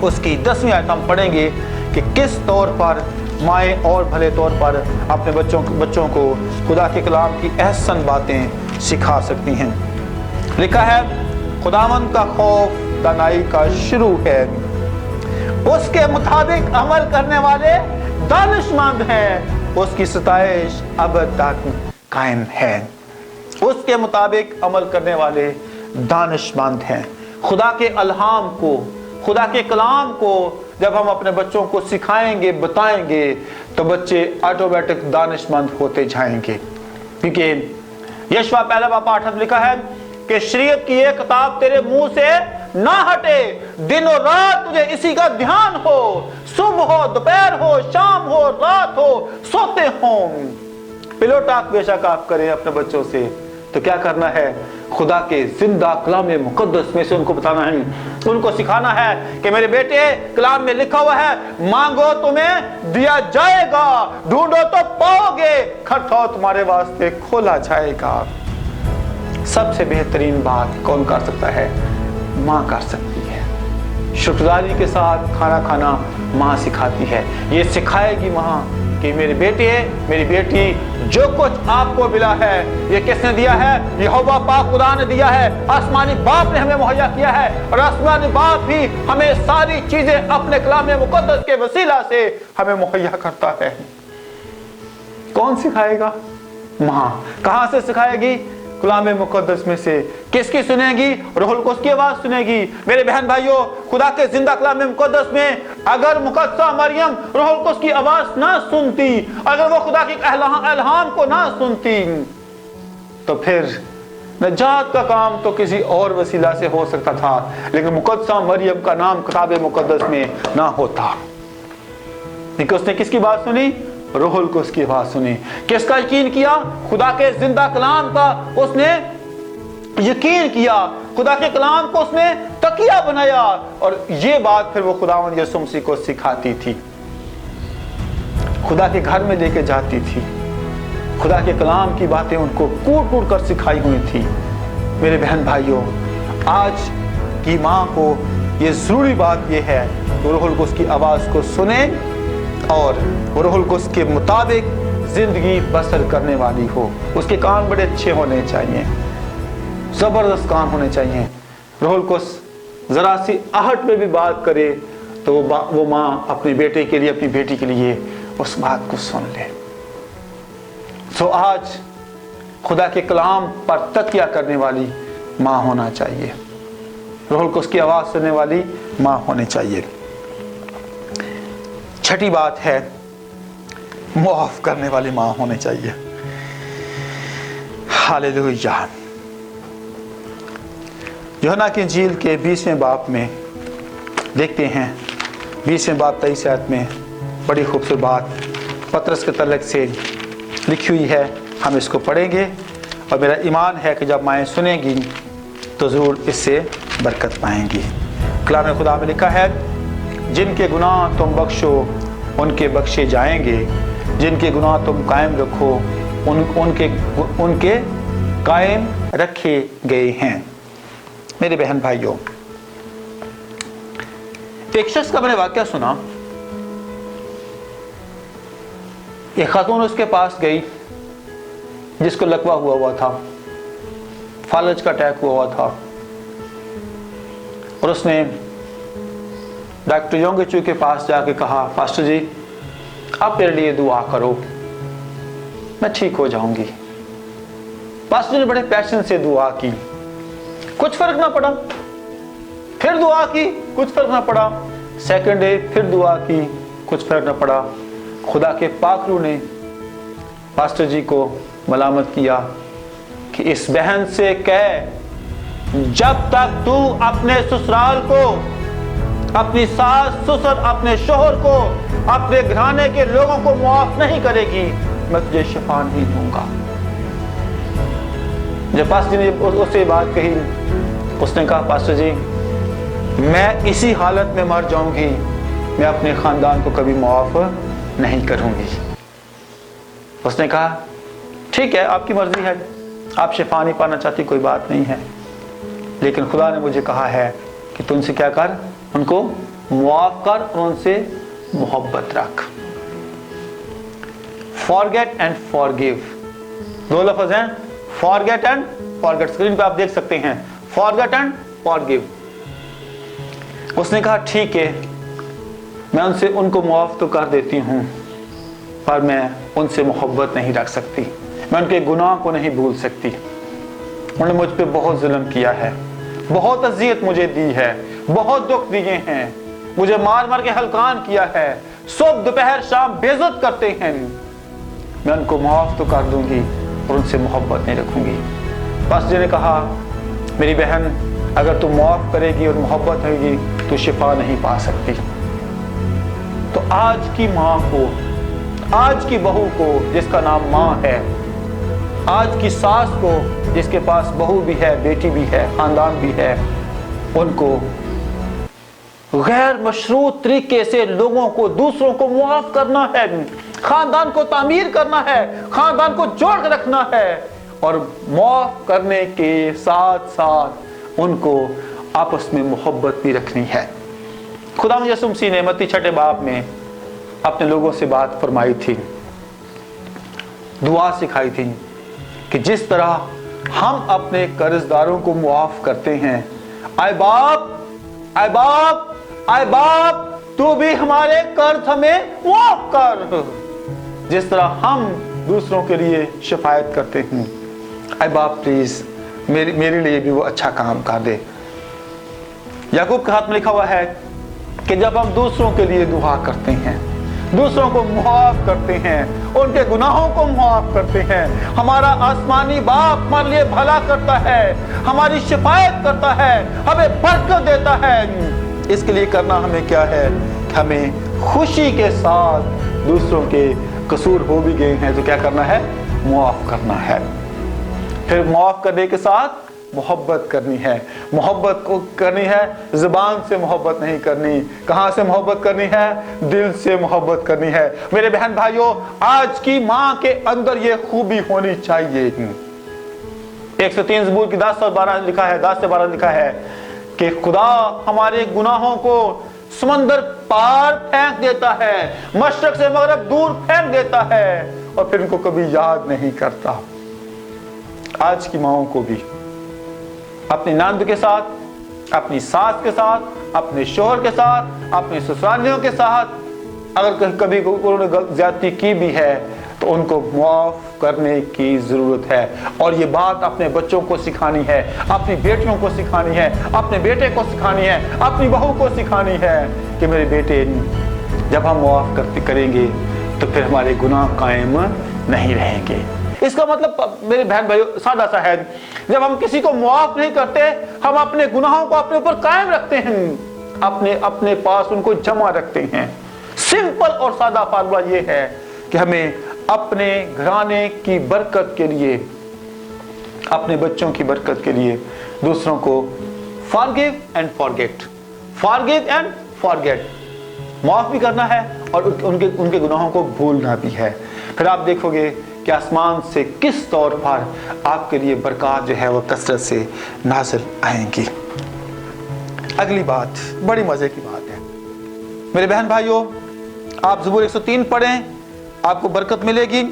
اس کی 10ویں آیت ہم پڑھیں گے کہ کس طور پر مائیں اور بھلے طور پر اپنے بچوں کو خدا کے کلام کی احسن باتیں سکھا سکتی ہیں۔ لکھا ہے خداوند کا خوف دانائی کا شروع ہے، اس کے مطابق عمل کرنے والے دانش مند ہیں، اس کی ستائش ابد تک قائم ہے۔ اس کے مطابق عمل کرنے والے دانش مند ہیں۔ خدا کے الہام کو، خدا کے کلام کو جب ہم اپنے بچوں کو سکھائیں گے، بتائیں گے، تو بچے آٹومیٹک دانش مند ہوتے جائیں گے۔ کیونکہ یشوع 1:8 لکھا ہے کہ شریعت کی یہ کتاب تیرے منہ سے نہ ہٹے، دن اور رات تجھے اسی کا دھیان ہو، صبح ہو، دوپہر ہو، شام ہو، رات ہو، سوتے ہوں۔ پلو ٹاک بے شک آپ کریں اپنے بچوں سے، تو کیا کرنا ہے؟ خدا کے زندہ کلام مقدس میں سے ان کو بتانا ہے، ان کو سکھانا ہے کہ میرے بیٹے کلام میں لکھا ہوا ہے مانگو تمہیں دیا جائے گا، ڈھونڈو تو پاؤ گے، کھٹکھٹاؤ تمہارے واسطے کھولا جائے گا۔ سب سے بہترین بات کون کر سکتا ہے؟ ماں کر سکتی ہے۔ شکرداری کے ساتھ کھانا کھانا ماں سکھاتی ہے۔ یہ سکھائے گی ماں کہ میرے بیٹے، میری بیٹی، جو کچھ آپ کو ملا ہے یہ کس نے دیا ہے؟ یہوہ پاک خدا نے دیا ہے، آسمانی باپ نے ہمیں مہیا کیا ہے، اور آسمانی باپ بھی ہمیں ساری چیزیں اپنے کلام مقدس کے وسیلہ سے ہمیں مہیا کرتا ہے۔ کون سکھائے گا؟ ماں۔ کہاں سے سکھائے گی؟ कलाम मुकद्दस में से किसकी सुनेगी? रूहुल कुद्स की आवाज सुनेगी। मेरे बहन भाइयों, खुदा के जिंदा कलाम मुकद्दस में अगर मुकद्दसा मरियम रूहुल कुद्स की आवाज ना सुनती, अगर वो खुदा की इल्हाम को ना सुनती, तो फिर नजात का काम तो किसी और वसीला से हो सकता था, लेकिन मुकद्दसा मरियम का नाम किताब मुकद्दस में ना होता। लेकिन उसने किसकी बात सुनी? रूहुल कुद्स की आवाज सुनी। किसका यकीन किया? खुदा के जिंदा कलाम का उसने यकीन किया, खुदा के कलाम को उसने तकिया बनाया, और ये बात फिर वो खुदावंद यीशु मसीह को सिखाती थी, खुदा के घर में लेके जाती थी। खुदा के कलाम की बातें उनको कूट कूट कर सिखाई हुई थी। मेरे बहन भाइयों, आज की माँ को ये जरूरी बात ये है कि रूहुल कुद्स की आवाज को सुने और रूहुल कुद्स के मुताबिक जिंदगी बसर करने वाली हो। उसके कान बड़े अच्छे होने चाहिए, जबरदस्त कान होने चाहिए। रूहुल कुद्स जरा सी आहट में भी बात करे तो वो माँ अपने बेटे के लिए, अपनी बेटी के लिए उस बात को सुन ले। सो आज खुदा के कलाम पर तकिया करने वाली माँ होना चाहिए, रूहुल कुद्स की आवाज सुनने वाली माँ होनी चाहिए। छठी बात है, मुआफ करने वाली माँ होनी चाहिए। हालेलुया। यूहन्ना की इंजील के 20वें बाब में देखते हैं, 20वें बाब 23 आयत में बड़ी खूबसूरत बात पतरस के तलक से लिखी हुई है। हम इसको पढ़ेंगे और मेरा ईमान है कि जब माएँ सुनेंगी तो ज़रूर इससे बरकत पाएंगी। कलाम खुदा में लिखा है, जिनके गुनाह तुम बख्शो उनके बख्शे जाएंगे, जिनके गुनाह तुम कायम रखो उनके कायम रखे गए हैं। मेरे बहन भाइयों, एक शख्स का मैंने वाकया सुना। एक खातून उसके पास गई जिसको लकवा हुआ था, फालज का अटैक हुआ था, और उसने डॉक्टर योंगचू के पास जाके कहा, पास्टर जी आप मेरे लिए दुआ करो, मैं ठीक हो जाऊंगी। पास्टर ने बड़े पैशन से दुआ की, कुछ फर्क ना पड़ा। फिर दुआ की, कुछ फर्क ना पड़ा। सेकंड डे फिर दुआ की, कुछ फर्क ना पड़ा। खुदा के पाकरू ने पास्टर जी को मलामत किया कि इस बहन से कह, जब तक तू अपने ससुराल को, अपनी सास ससुर, अपने शोहर को, अपने घराने के लोगों को मुआफ नहीं करेगी, मैं तुझे शिफा नहीं दूंगा। जब पास्टर जी ने उससे बात कही, उसने कहा, पास्टर जी मैं इसी हालत में मर जाऊंगी, मैं अपने खानदान को कभी मुआफ नहीं करूंगी। उसने कहा, ठीक है आपकी मर्जी है, आप शिफा नहीं पाना चाहती, कोई बात नहीं है, लेकिन खुदा ने मुझे कहा है कि तू उनसे क्या कर, उनको मुआफ कर और उनसे मोहब्बत रख। फॉरगेट एंड फॉरगिव, दो लफ्ज हैं, फॉरगेट एंड फॉरगेट। स्क्रीन पे आप देख सकते हैं, फॉरगेट एंड फॉरगिव। उसने कहा ठीक है, मैं उनसे उनको मुआफ तो कर देती हूँ, पर मैं उनसे मोहब्बत नहीं रख सकती, मैं उनके गुनाह को नहीं भूल सकती। उन्होंने मुझ पे बहुत जुल्म किया है, बहुत अजियत मुझे दी है, बहुत दुख दिए हैं, मुझे मार मार के हलकान किया है, सुबह दोपहर शाम बेइज्जत करते हैं, मैं उनको मुआफ तो कर दूंगी और उनसे मोहब्बत नहीं रखूंगी। पास्टर जी ने कहा, मेरी बहन अगर तू मुआफ करेगी और मोहब्बत होगी तो शिफा नहीं पा सकती। तो आज की माँ को, आज की बहू को जिसका नाम माँ है, आज की सास को जिसके पास बहू भी है, बेटी भी है, खानदान भी है, उनको गैर मशरूत तरीके से लोगों को, दूसरों को मुआफ करना है, खानदान को तामीर करना है, खानदान को जोड़ कर रखना है, और मुआफ करने के साथ साथ उनको आपस में मोहब्बत भी रखनी है। खुदा यीशु मसीह ने मत्ती 6 बाब में अपने लोगों से बात फरमाई थी, दुआ सिखाई थी कि जिस तरह हम अपने कर्जदारों को मुआफ करते हैं, आए बाप, आए बाप, आए बाप, तू भी हमारे कर्ज हमें मुआफ कर, जिस तरह हम दूसरों के लिए शिफायत करते हैं। اے باپ پلیز میرے لیے بھی وہ اچھا کام کر دے۔ یعقوب کے ہاتھ میں لکھا ہوا ہے کہ جب ہم دوسروں کے لیے دعا کرتے ہیں، دوسروں کو معاف کرتے ہیں، ان کے گناہوں کو معاف کرتے ہیں، ہمارا آسمانی باپ ہمارے لیے بھلا کرتا ہے، ہماری شفاعت کرتا ہے، ہمیں برکت دیتا ہے۔ اس کے لیے کرنا ہمیں کیا ہے کہ ہمیں خوشی کے ساتھ دوسروں کے قصور ہو بھی گئے ہیں تو کیا کرنا ہے؟ معاف کرنا ہے۔ پھر معاف کرنے کے ساتھ محبت کرنی ہے۔ محبت کو کرنی ہے، زبان سے محبت نہیں کرنی۔ کہاں سے محبت کرنی ہے؟ دل سے محبت کرنی ہے۔ میرے بہن بھائیوں، آج کی ماں کے اندر یہ خوبی ہونی چاہیے۔ 103 زبور کی 10 اور 12 لکھا ہے، 10 سے 12 لکھا ہے کہ خدا ہمارے گناہوں کو سمندر پار پھینک دیتا ہے، مشرق سے مغرب دور پھینک دیتا ہے، اور پھر ان کو کبھی یاد نہیں کرتا۔ آج کی ماؤں کو بھی اپنی ناند کے ساتھ، اپنی ساس کے ساتھ، اپنے شوہر کے ساتھ، اپنے سسرالیوں کے ساتھ اگر کبھی انہوں نے زیادتی کی بھی ہے تو ان کو معاف کرنے کی ضرورت ہے۔ اور یہ بات اپنے بچوں کو سکھانی ہے، اپنی بیٹیوں کو سکھانی ہے، اپنے بیٹے کو سکھانی ہے، اپنی بہو کو سکھانی ہے کہ میرے بیٹے جب ہم معاف کریں گے تو پھر ہمارے گناہ قائم نہیں رہیں گے۔ اس کا مطلب میرے بہن بھائیو سادہ سا ہے، جب ہم کسی کو معاف نہیں کرتے ہم اپنے گناہوں کو اپنے اوپر قائم رکھتے ہیں، اپنے پاس ان کو جمع رکھتے ہیں۔ سمپل اور سادہ فارمولہ یہ ہے کہ ہمیں اپنے گھرانے کی برکت کے لیے، اپنے بچوں کی برکت کے لیے دوسروں کو forgive and forget، forgive and forget، معاف بھی کرنا ہے اور ان کے گناہوں کو بھولنا بھی ہے۔ پھر آپ دیکھو گے کہ آسمان سے کس طور پر آپ کے لیے برکات جو ہے وہ کثرت سے نازل آئیں گی۔ اگلی بات بڑی مزے کی بات ہے میرے بہن بھائیوں، آپ زبور 103 پڑھیں آپ کو برکت ملے گی،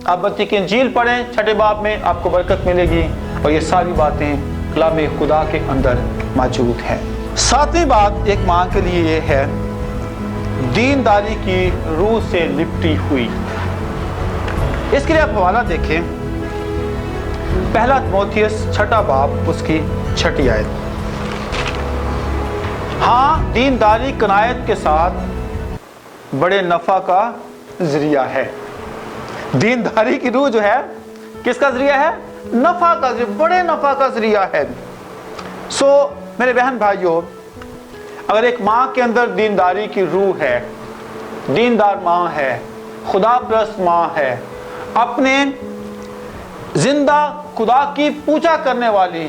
آپ متی کی انجیل پڑھیں 6 باب میں آپ کو برکت ملے گی، اور یہ ساری باتیں کلام خدا کے اندر موجود ہیں۔ 7ویں بات ایک ماں کے لیے یہ ہے دینداری کی روح سے لپٹی ہوئی۔ اس کے لیے آپ حوالہ دیکھیں، 1 تیموتھیوس 6 باب اس کی 6 آیت۔ ہاں دینداری قناعت کے ساتھ بڑے نفع کا ذریعہ ہے۔ دینداری کی روح جو ہے کس کا ذریعہ ہے؟ نفع کا ذریعہ، بڑے نفع کا ذریعہ ہے۔ میرے بہن بھائیوں، اگر ایک ماں کے اندر دینداری کی روح ہے، دیندار ماں ہے، خدا پرست ماں ہے، اپنے زندہ خدا کی پوجا کرنے والی،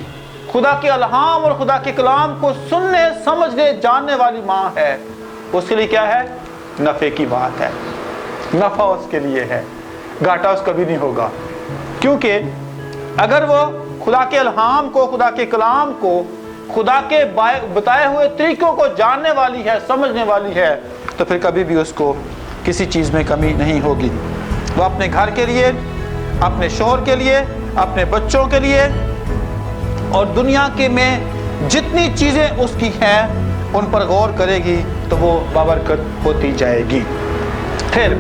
خدا کے الہام اور خدا کے کلام کو سننے سمجھنے جاننے والی ماں ہے، اس کے لیے کیا ہے؟ نفع کی بات ہے، نفع اس کے لیے ہے، گھاٹا اس کا بھی نہیں ہوگا۔ کیونکہ اگر وہ خدا کے الہام کو، خدا کے کلام کو، خدا کے بتائے ہوئے طریقوں کو جاننے والی ہے، سمجھنے والی ہے، تو پھر کبھی بھی اس کو کسی چیز میں کمی نہیں ہوگی۔ وہ اپنے گھر کے لیے، اپنے شوہر کے لیے، اپنے بچوں کے لیے اور دنیا کے میں جتنی چیزیں اس کی ہیں ان پر غور کرے گی تو وہ بابرکت ہوتی جائے گی۔ پھر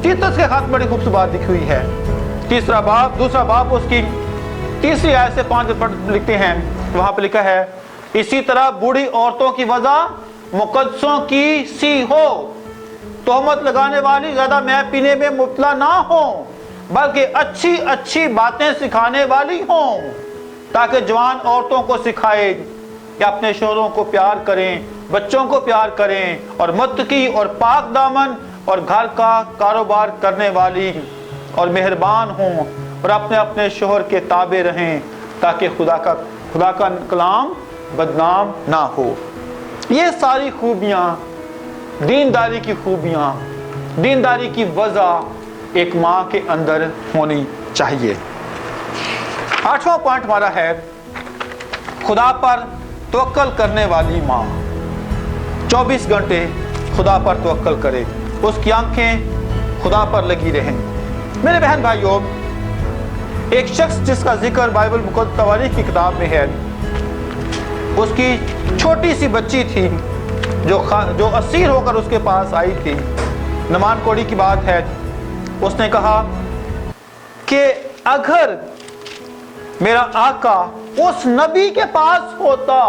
تیتس کے خط بڑی خوبصورت بات لکھی ہوئی ہے، 2 باب اس کی 3 آیت سے 5 پر لکھتے ہیں، وہاں پہ لکھا ہے اسی طرح بوڑھی عورتوں کی وضع مقدسوں کی سی ہو، تہمت لگانے والی زیادہ مے پینے میں مبتلا نہ ہوں، بلکہ اچھی اچھی باتیں سکھانے والی ہوں، تاکہ جوان عورتوں کو سکھائے کہ اپنے شوہروں کو پیار کریں، بچوں کو پیار کریں، اور متقی اور پاک دامن اور گھر کا کاروبار کرنے والی اور مہربان ہوں، اور اپنے اپنے شوہر کے تابع رہیں، تاکہ خدا کا کلام بدنام نہ ہو۔ یہ ساری خوبیاں، دینداری کی خوبیاں، دینداری کی وضع ایک ماں کے اندر ہونی چاہیے۔ 8واں پوائنٹ ہمارا ہے خدا پر توکل کرنے والی ماں۔ 24 گھنٹے خدا پر توکل کرے، اس کی آنکھیں خدا پر لگی رہیں۔ میرے بہن بھائیوں، ایک شخص جس کا ذکر بائبل مقدس تواریخ کی کتاب میں ہے، اس کی چھوٹی سی بچی تھی جو اسیر ہو کر اس کے پاس آئی تھی۔ نمان کوڑی کی بات ہے، اس نے کہا کہ اگر मेरा आका उस नबी के पास होता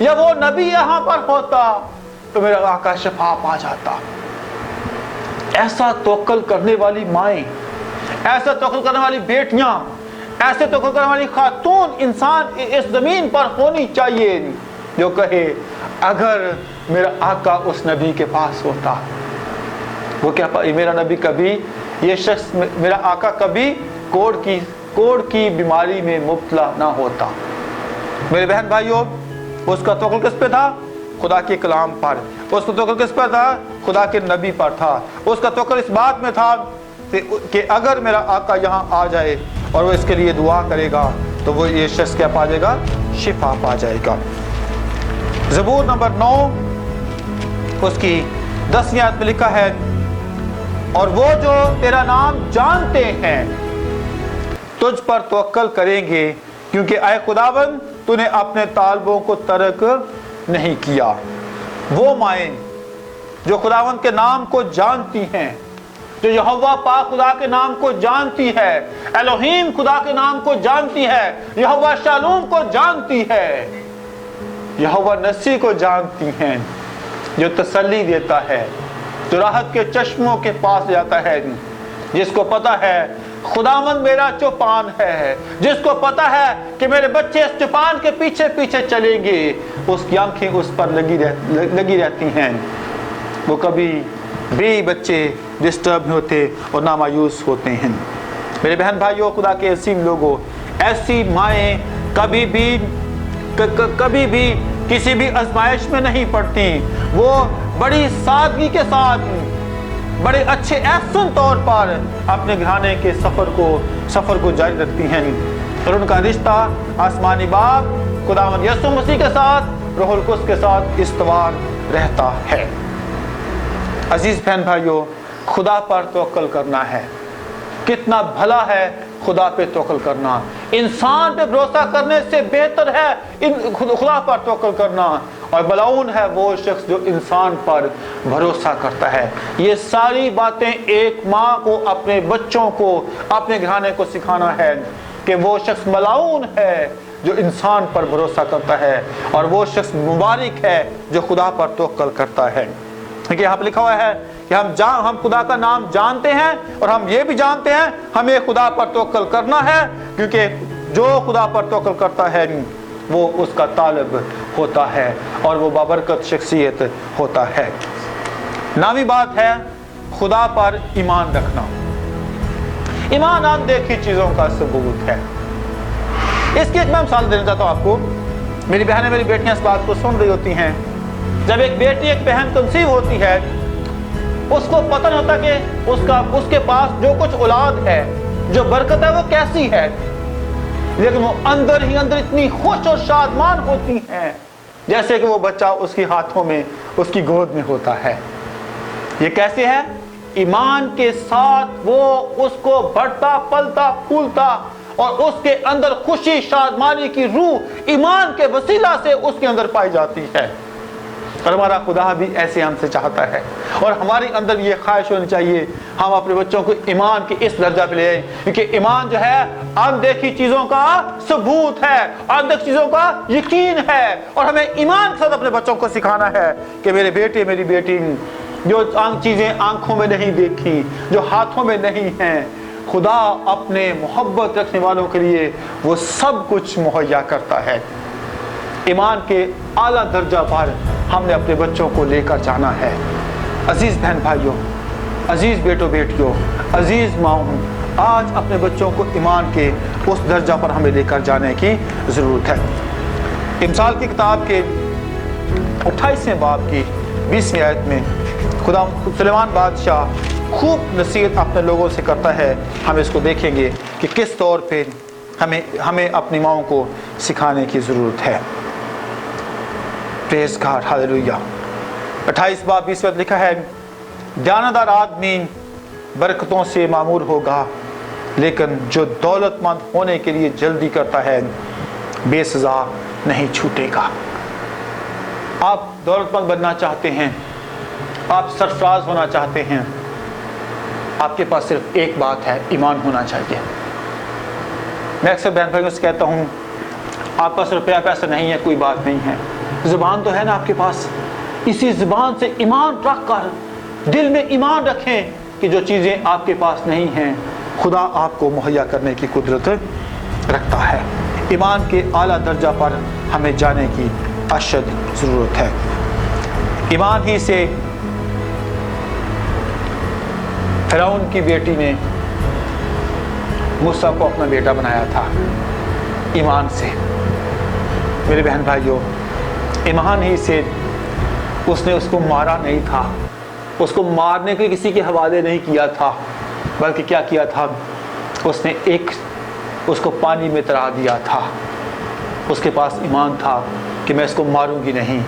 या वो नबी यहाँ पर होता तो मेरा आका शिफा पा जाता। ऐसा तवक्कुल करने वाली माएँ, ऐसा तवक्कुल करने वाली बेटियां, ऐसे तवक्कुल करने वाली खातून इंसान इस जमीन पर होनी चाहिए जो कहे अगर मेरा आका उस नबी के पास होता। वो क्या मेरा नबी कभी, ये शख्स मेरा आका कभी कोढ़ की बीमारी में मुब्तला ना होता। मेरे बहन भाइयों, उसका तवक्कुल किस पे था? खुदा के कलाम पर। उसका तवक्कुल किस पर था? खुदा के नबी पर था। उसका तवक्कुल इस बात में था कि अगर मेरा आका यहाँ आ जाए और वो इसके लिए दुआ करेगा तो वो ये शख्स क्या पा जाएगा? शिफा पा जाएगा। ज़बूर नंबर 9 उसकी 10वीं आयत में लिखा है, और वो जो तेरा नाम जानते हैं तुझ पर तवक्कुल करेंगे, क्योंकि ऐ खुदावंद तूने अपने तालबों को तर्क नहीं किया। वो माएँ जो खुदावंद के नाम को जानती हैं, जो यहोवा पाक खुदा के नाम को जानती है, एलोहीम खुदा के नाम को जानती है, यहोवा शालूम को जानती है, यहोवा नसी को जानती हैं, जो तसल्ली देता है, जो राहत के चश्मों के पास जाता है, जिसको पता है खुदावंद मेरा चौपान है, जिसको पता है कि मेरे बच्चे इस चौपान के पीछे पीछे चलेंगे, उसकी आंखें उस पर लगी रहती हैं। वो कभी भी बच्चे डिस्टर्ब नहीं होते और ना मायूस होते हैं। मेरे बहन भाइयों, खुदा के असीम लोगों, ऐसी माएँ कभी भी किसी भी आजमाइश में नहीं पड़ती। वो बड़ी सादगी के साथ, बड़े अच्छे एहसन तौर पर अपने घराने के सफ़र को जारी रखती हैं और उनका रिश्ता आसमानी बाप खुदावंद यीशु मसीह के साथ, रूहुल कुद्स के साथ इस्तवार रहता है। अजीज बहन भाइयों, खुदा पर तवक्कुल करना है। कितना भला है खुदा पे तवक्कुल करना। इंसान पे भरोसा करने से बेहतर है खुदा पर तवक्कुल करना, और बलाउन है वो शख्स जो इंसान पर भरोसा करता है। ये सारी बातें एक माँ को अपने बच्चों को, अपने घराने को सिखाना है कि वो शख्स मलाउन है जो इंसान पर भरोसा करता है, और वो शख्स मुबारक है जो खुदा पर तवक्कुल करता है। क्योंकि यहाँ पर लिखा हुआ है कि हम खुदा का नाम जानते हैं और हम ये भी जानते हैं हमें खुदा पर तवक्कुल करना है, क्योंकि जो खुदा पर तवक्कुल करता है वो उसका तालिब होता है और वो बाबरकत शख्सियत होता है। 9वीं बात है खुदा पर ईमान रखना। ईमान अनदेखी चीज़ों का सबूत है। इसकी एक मैं मिसाल देना चाहता हूँ आपको। मेरी बहनें, मेरी बेटियाँ इस बात को सुन रही होती हैं। जब एक बेटी, एक बहन कंसीव होती है, उसको पता नहीं होता कि उसके पास जो कुछ औलाद है, जो बरकत है, वो कैसी है, लेकिन वो अंदर ही अंदर इतनी खुश और शादमान होती हैं जैसे कि वो बच्चा उसके हाथों में, उसकी गोद में होता है। ये कैसे है? ईमान के साथ वो उसको बढ़ता, पलता, फूलता और उसके अंदर खुशी, शादमानी की रूह ईमान के वसीला से उसके अंदर पाई जाती है। और हमारा खुदा भी ऐसे हमसे चाहता है, और हमारे अंदर ये ख्वाहिश होनी चाहिए हम अपने बच्चों को ईमान के इस दर्जा पे ले आए, क्योंकि ईमान जो है अनदेखी चीज़ों का सबूत है, अनदेखी चीज़ों का यकीन है। और हमें ईमान के साथ अपने बच्चों को सिखाना है कि मेरे बेटे, मेरी बेटी, जो चीज़ें आंखों में नहीं देखी, जो हाथों में नहीं हैं, खुदा अपने मोहब्बत रखने वालों के लिए वो सब कुछ मुहैया करता है। ईमान के आला दर्जा पर हमने अपने बच्चों को लेकर जाना है। अजीज बहन भाइयों, अजीज बेटों बेटियों, अजीज माओं, आज अपने बच्चों को ईमान के उस दर्जा पर हमें लेकर जाने की ज़रूरत है। इमसाल की किताब के 28वें बाब की 20वीं आयत में खुदा सुलेमान बादशाह खूब नसीहत अपने लोगों से करता है। हम इसको देखेंगे कि किस तौर पे हमें अपनी माओं को सिखाने की ज़रूरत है। Praise God, hallelujah. 28 बाब 20 में लिखा है, दयानतदार आदमी बरकतों से मामूर होगा, लेकिन जो दौलतमंद होने के लिए जल्दी करता है बेसज़ा नहीं छूटेगा। आप दौलतमंद बनना चाहते हैं, आप सरफराज होना चाहते हैं, आपके पास सिर्फ एक बात है, ईमान होना चाहिए। मैं अक्सर बहन भाइयों से कहता हूँ, आप पास रुपया पैसा नहीं है, कोई बात नहीं है, ज़ुबान तो है ना आपके पास, इसी ज़ुबान से ईमान रख कर दिल में ईमान रखें कि जो चीज़ें आपके पास नहीं हैं खुदा आपको मुहैया करने की कुदरत रखता है। ईमान के आला दर्जा पर हमें जाने की अशद ज़रूरत है। ईमान ही से फ़िरौन की बेटी ने मूसा को अपना बेटा बनाया था, ईमान से। मेरे बहन भाइयों, ईमान ही से उसने उसको मारा नहीं था, उसको मारने के लिए किसी के हवाले नहीं किया था, बल्कि क्या किया था, उसने उसको पानी में तैरा दिया था। उसके पास ईमान था कि मैं इसको मारूंगी नहीं,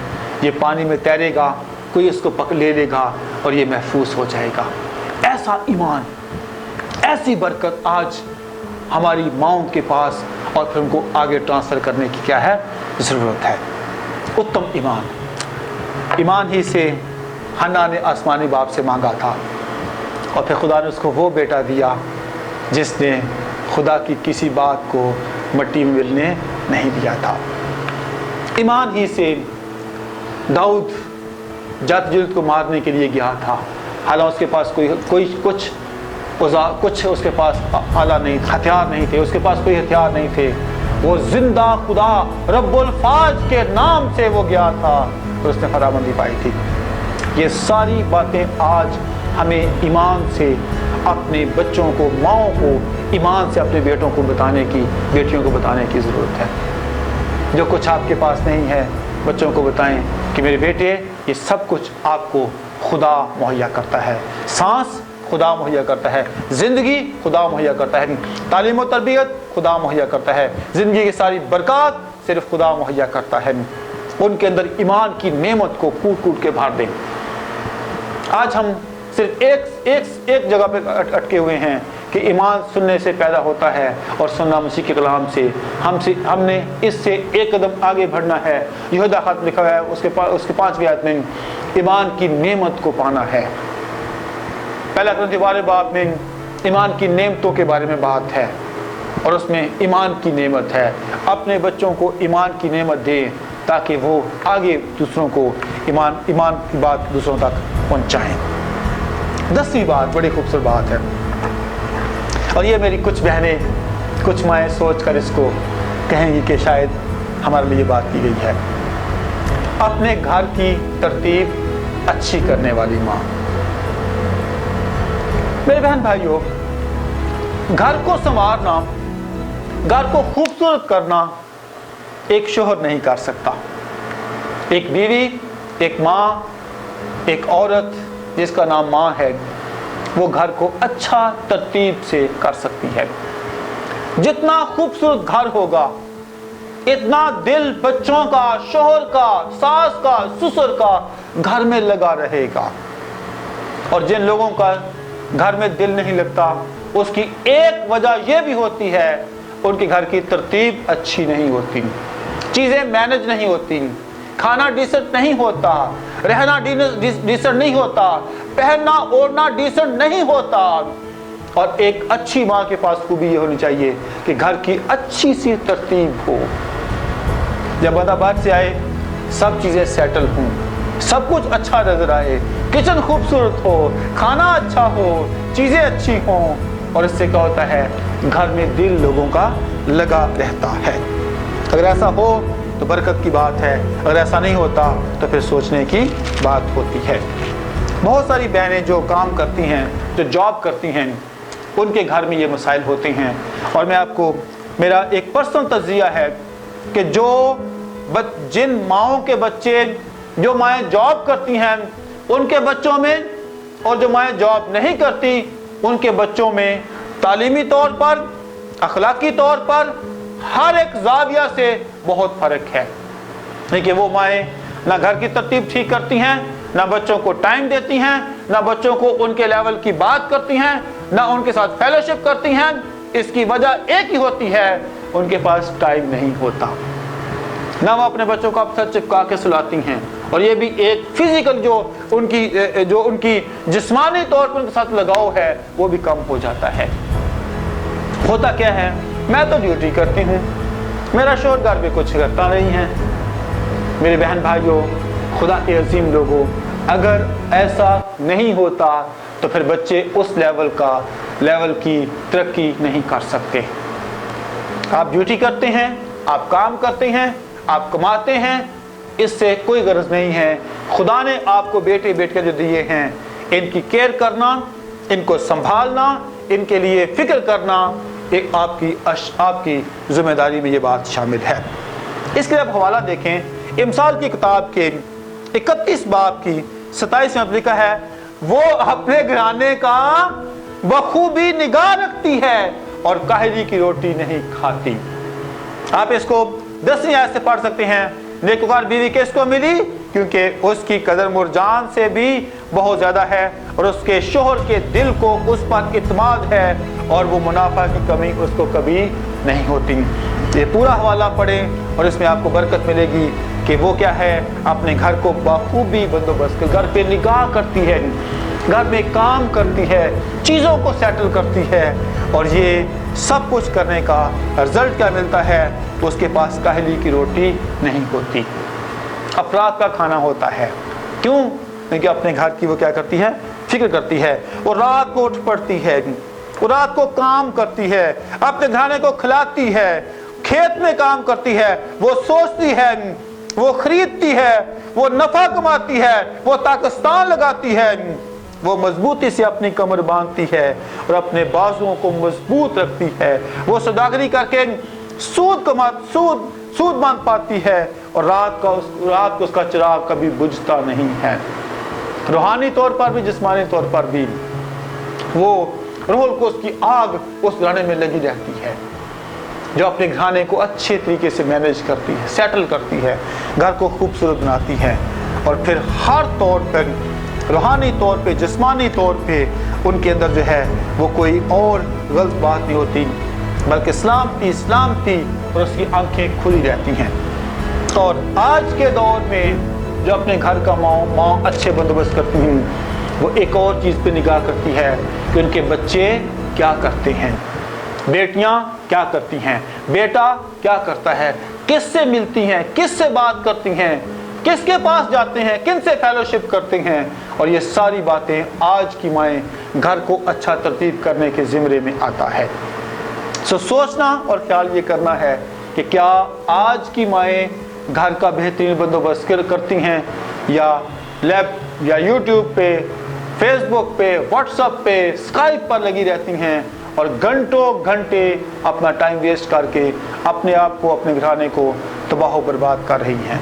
ये पानी में तैरेगा, कोई इसको पकड़ ले लेगा और ये महफूज हो जाएगा। ऐसा ईमान, ऐसी बरकत आज हमारी माओं के पास और फिर उनको आगे ट्रांसफ़र करने की क्या है, ज़रूरत है। उत्तम ईमान ही से हन्ना ने आसमानी बाप से मांगा था और फिर खुदा ने उसको वो बेटा दिया जिसने खुदा की किसी बात को मिट्टी में मिलने नहीं दिया था। ईमान ही से दाऊद जात-जुलूत को मारने के लिए गया था, हालांकि उसके पास कुछ उसके पास आला नहीं, हथियार नहीं थे, उसके पास कोई हथियार नहीं थे। वो जिंदा खुदा रब्बुल फाज के नाम से वो गया था और उसने फरामंदी पाई थी। ये सारी बातें आज हमें ईमान से अपने बच्चों को, माओं को ईमान से अपने बेटों को बताने की, बेटियों को बताने की ज़रूरत है। जो कुछ आपके पास नहीं है, बच्चों को बताएं कि मेरे बेटे, ये सब कुछ आपको खुदा मुहैया करता है। सांस खुदा मुहैया करता है, ज़िंदगी खुदा मुहैया करता है, तालीम और तरबियत खुदा मुहैया करता है, ज़िंदगी की सारी बरकत सिर्फ खुदा मुहैया करता है। उनके अंदर ईमान की नेमत को कूट कूट के भर दें। आज हम सिर्फ एक जगह पे अटके हुए हैं कि ईमान सुनने से पैदा होता है और सुनना मसीह के कलाम से। हमने इससे एक कदम आगे बढ़ना है। यहूदा खत लिखा है उसके 5वीं आयत में ईमान की नेमत को पाना है। पहला कुरिन्थी 12 बाब में ईमान की नेमतों के बारे में बात है और उसमें ईमान की नेमत है। अपने बच्चों को ईमान की नेमत दें ताकि वो आगे दूसरों को ईमान की बात दूसरों तक पहुंचाएं। 10वीं बात बड़ी खूबसूरत बात है और ये मेरी कुछ बहनें, कुछ माएँ सोच कर इसको कहेंगी कि शायद हमारे लिए बात की गई है। अपने घर की तरतीब अच्छी करने वाली माँ। मेरे बहन भाइयों, घर को संवारना, घर को खूबसूरत करना एक शोहर नहीं कर सकता। एक बीवी, एक माँ, एक औरत जिसका नाम माँ है, वो घर को अच्छा तरतीब से कर सकती है। जितना खूबसूरत घर होगा, इतना दिल बच्चों का, शोहर का, सास का, ससुर का घर में लगा रहेगा। और जिन लोगों का घर में दिल नहीं लगता, उसकी एक वजह यह भी होती है उनके घर की तरतीब अच्छी नहीं होती, चीज़ें मैनेज नहीं होती, खाना डिसेंट नहीं होता, रहना डिसेंट नहीं होता, पहनना ओढ़ना डिसेंट नहीं होता। और एक अच्छी माँ के पास खूबी ये होनी चाहिए कि घर की अच्छी सी तरतीब हो। जब बंदा बाहर से आए, सब चीज़ें सेटल हों, सब कुछ अच्छा नजर आए, किचन खूबसूरत हो, खाना अच्छा हो, चीज़ें अच्छी हों, और इससे क्या होता है, घर में दिल लोगों का लगा रहता है। अगर ऐसा हो तो बरकत की बात है, अगर ऐसा नहीं होता तो फिर सोचने की बात होती है। बहुत सारी बहनें जो काम करती हैं, जो जॉब करती हैं, उनके घर में ये मसाइल होते हैं। और मैं आपको, मेरा एक पर्सनल तज्जिया है कि जिन माओं के बच्चे, जो माएँ जॉब करती हैं, उनके बच्चों में, और जो माएँ जॉब नहीं करती, उनके बच्चों में तालीमी तौर पर, अखलाकी तौर पर, हर एक ज़ाविया से बहुत फ़र्क है। देखिए, वो माएँ ना घर की तरतीब ठीक करती हैं, ना बच्चों को टाइम देती हैं, ना बच्चों को उनके लेवल की बात करती हैं, ना उनके साथ फेलोशिप करती हैं। इसकी वजह एक ही होती है, उनके पास टाइम नहीं होता, ना वो अपने बच्चों को अब चिपका के सुलाती हैं। और ये भी एक फिजिकल जो उनकी जिस्मानी तौर पर उनके साथ लगाव है, वो भी कम हो जाता है। होता क्या है मैं तो ड्यूटी करती हूँ, मेरा शोहर घर में कुछ करता नहीं है। मेरे बहन भाइयों, खुदा के अजीम लोगों, अगर ऐसा नहीं होता तो फिर बच्चे उस लेवल की तरक्की नहीं कर सकते। आप ड्यूटी करते हैं, आप काम करते हैं, आप कमाते हैं, इससे कोई गरज नहीं है। खुदा ने आपको बेटे बेटियां जो दिए हैं, इनकी केयर करना, इनको संभालना, इनके लिए फिक्र करना, एक आपकी जिम्मेदारी में ये बात शामिल है। इसके लिए आप हवाला देखें, इमसाल की किताब के 31 बाब की 27 में लिखा है, वो अपने घराने का बखूबी निगाह रखती है और काहली की रोटी नहीं खाती। आप इसको 10वीं आयत से पढ़ सकते हैं। नेककार बीवी किसको मिली? क्योंकि उसकी कदर मुरजान से भी बहुत ज्यादा है और उसके शोहर के दिल को उस पर इत्माद है और वो मुनाफा की कमी उसको कभी नहीं होती। ये पूरा हवाला पढ़ें और इसमें आपको बरकत मिलेगी कि वो क्या है, अपने घर को बखूबी बंदोबस्त, घर पे निगाह करती है, घर में काम करती है, चीज़ों को सेटल करती है, और ये सब कुछ करने का रिजल्ट क्या मिलता है? उसके पास काहली की रोटी नहीं होती, अफराद का खाना होता है। क्यों? क्योंकि अपने घर की वो क्या करती है? फिक्र करती है। वो रात को उठ पड़ती है, वो रात को काम करती है, अपने घराने को खिलाती है, खेत में काम करती है, वो सोचती है, वो खरीदती है, वो नफा कमाती है, वो ताकिस्तान लगाती है, वो मजबूती से अपनी कमर बांधती है और अपने बाजुओं को मजबूत रखती है। वो सौदागरी करके सूद बांध पाती है और रात को उसका चिराग कभी बुझता नहीं है। रूहानी तौर पर भी, जिस्मानी तौर पर भी वो रूह को उसकी आग उस घराने में लगी रहती है, जो अपने घराने को अच्छे तरीके से मैनेज करती है, सेटल करती है, घर को खूबसूरत बनाती है, और फिर हर तौर पर, रूहानी तौर पे, जिस्मानी तौर पे उनके अंदर जो है वो कोई और गलत बात नहीं होती, बल्कि इस्लाम थी और उसकी आंखें खुली रहती हैं। और आज के दौर में जो अपने घर का माँ अच्छे बंदोबस्त करती हैं, वो एक और चीज़ पे निगाह करती है कि उनके बच्चे क्या करते हैं, बेटियां क्या करती हैं, बेटा क्या करता है, किससे मिलती हैं, किससे बात करती हैं, किसके पास जाते हैं, किन से फेलोशिप करते हैं। और ये सारी बातें आज की माएँ घर को अच्छा तरतीब करने के ज़िम्मे में आता है। सोचना और ख्याल ये करना है कि क्या आज की माएँ घर का बेहतरीन बंदोबस्त करती हैं, या लैब या यूट्यूब पे, फेसबुक पे, व्हाट्सएप पे, स्काइप पर लगी रहती हैं और घंटों घंटे अपना टाइम वेस्ट करके अपने आप को, अपने घराने को तबाह बर्बाद कर रही हैं।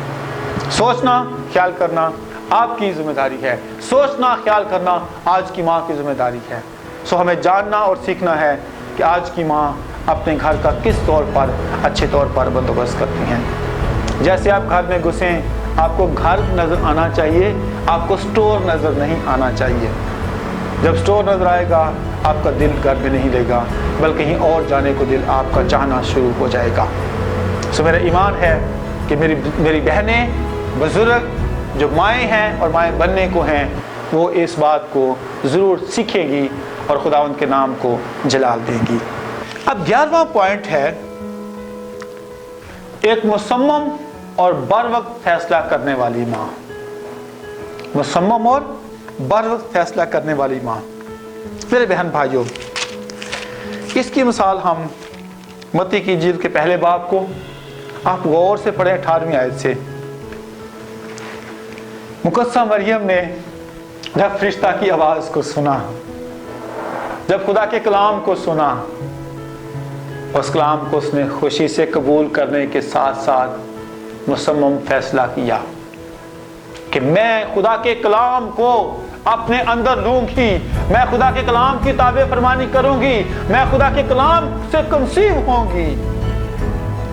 सोचना ख्याल करना आपकी जिम्मेदारी है, सोचना ख्याल करना आज की माँ की जिम्मेदारी है। सो हमें जानना और सीखना है कि आज की माँ अपने घर का किस तौर पर, अच्छे तौर पर बंदोबस्त करती हैं। जैसे आप घर में घुसें, आपको घर नज़र आना चाहिए, आपको स्टोर नज़र नहीं आना चाहिए। जब स्टोर नज़र आएगा, आपका दिल घर में नहीं लेगा, बल्कि कहीं और जाने को दिल आपका चाहना शुरू हो जाएगा। सो मेरा ईमान है कि मेरी बहनें, बुजुर्ग जो माएँ हैं और माएँ बनने को हैं, वो इस बात को ज़रूर सीखेंगी और खुदावंद के नाम को जलाल देंगी। अब 11वां पॉइंट है, एक मुसम्मम और बर वक्त फैसला करने वाली माँ। मुसम्मम और बर वक्त फैसला करने वाली माँ। मेरे बहन भाइयों, इसकी मिसाल हम मत्ती की इंजील के पहले बाब को आप गौर से पढ़े 18वीं आयत से। मुकद्दसा मरियम ने जब फरिश्ता की आवाज को सुना, जब खुदा के कलाम को सुना, उस कलाम को उसने खुशी से कबूल करने के साथ साथ मुसम्मम फैसला किया कि मैं खुदा के कलाम को अपने अंदर लूंगी, मैं खुदा के कलाम की ताबे फरमानी करूंगी, मैं खुदा के कलाम से कंसीव होंगी।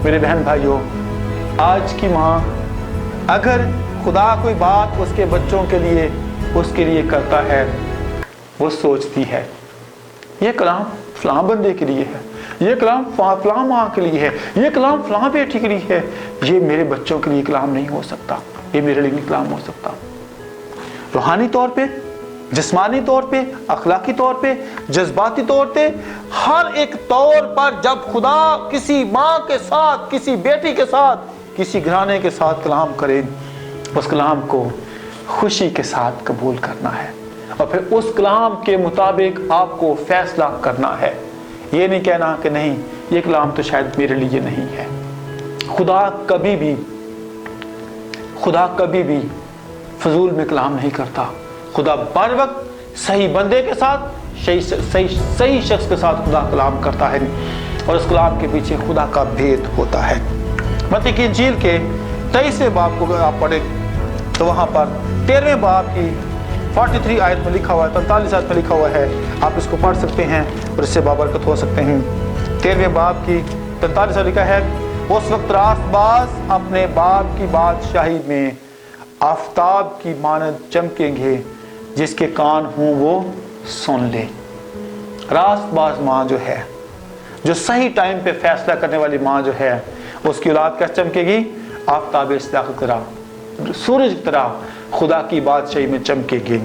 मेरे बहन भाइयों, आज की माँ अगर खुदा कोई बात उसके बच्चों के लिए, उसके लिए करता है, वो सोचती है ये कलाम फलां बंदे के लिए है, ये कलाम फलां माँ के लिए है, ये कलाम फलां बेटी के लिए है, ये मेरे बच्चों के लिए कलाम नहीं हो सकता, ये मेरे लिए नहीं कलाम हो सकता। रूहानी तौर पे जिस्मानी तौर पे, अखलाकी तौर पे, जज्बाती तौर पे, हर एक तौर पर जब खुदा किसी माँ के साथ, किसी बेटी के साथ, किसी घराने के साथ कलाम करे, उस कलाम को खुशी के साथ कबूल करना है और फिर उस कलाम के मुताबिक आपको फैसला करना है। ये नहीं कहना कि नहीं ये कलाम तो शायद मेरे लिए नहीं है। खुदा कभी भी फजूल में कलाम नहीं करता। खुदा बर वक्त सही बंदे के साथ, सही शख्स के साथ खुदा कलाम करता है और उस कलाम के पीछे खुदा का भेद होता है। मत्ती की इंजील के 23वें बाब को आप पढ़े तो वहाँ पर 13वें बाब की 43 आयत में लिखा हुआ है, 43 आयत में लिखा हुआ है, आप इसको पढ़ सकते हैं और इससे बाबरकत हो सकते हैं। 13वें बाब की 43 लिखा है, उस वक्त रास्तबाज अपने बाप की बादशाही में आफताब की मानद चमकेंगे, जिसके कान हों वो सुन ले। रास्तबाज माँ जो है, जो सही टाइम पे फैसला करने वाली माँ जो है, उसकी औलाद कैसे चमकेगी? आफताब इस्लाह की तरह, सूरज की तरह खुदा की बादशाही में चमकेगी।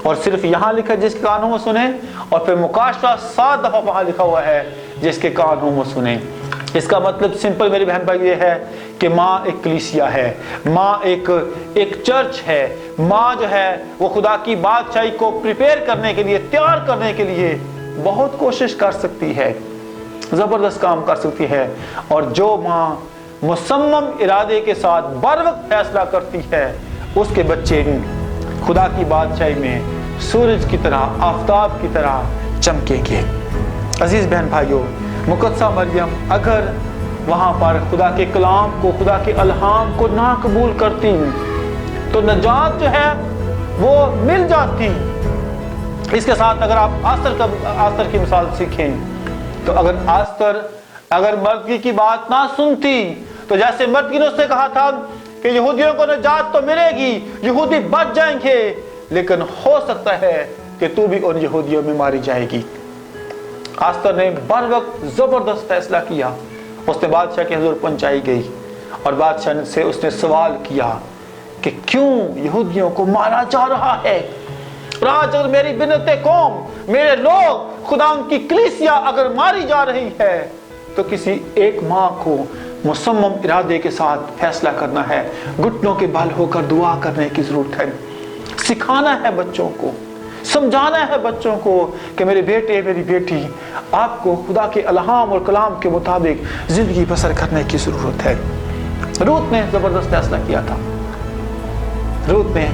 और सिर्फ यहाँ लिखा जिसके कान हो वो सुने, और फिर मुकाशरा 7 दफा वहाँ लिखा हुआ है जिसके कान हो वो सुने। इसका मतलब सिंपल मेरे बहन भाई ये है कि माँ एक कलीसिया है, माँ एक चर्च है। माँ जो है वो खुदा की बादशाही को प्रिपेयर करने के लिए, तैयार करने के लिए बहुत कोशिश कर सकती है, ज़बरदस्त काम कर सकती है। और जो माँ मुसम्मम इरादे के साथ बर वक्त फैसला करती है, उसके बच्चे खुदा की बादशाही में सूरज की तरह, आफताब की तरह चमकेंगे। अजीज बहन भाइयों, मुकद्दसा मरियम अगर वहाँ पर खुदा के कलाम को, खुदा के अलहाम को ना कबूल करती तो नजात जो है वो मिल जाती। इसके साथ अगर आप आस्तर की मिसाल सीखें तो अगर मर्द की बात ना सुनती तो जैसे मर्द ने उससे कहा था कि यहूदियों को नजात तो मिलेगी, यहूदी बच जाएंगे, लेकिन हो सकता है कि तू भी उन यहूदियों में मारी जाएगी। आस्तर ने बर वक्त जबरदस्त फैसला किया। उसने बादशाह के हुजूर पहुंचाई गई और बादशाह से उसने सवाल किया कि क्यों यहूदियों को मारा जा रहा है। और आज अगर मेरी बिन्नते कौम, मेरे लोग, खुदा की कलीसिया अगर मारी जा रही है तो किसी एक माँ को मुसम्मम इरादे के साथ फैसला करना है, घुटनों के बल होकर दुआ करने की जरूरत है। सिखाना है बच्चों को, समझाना है बच्चों को कि मेरे बेटे, मेरी बेटी, आपको खुदा के अलहाम और कलाम के मुताबिक जिंदगी बसर करने की जरूरत है। रूत ने जबरदस्त फैसला किया था। रूत ने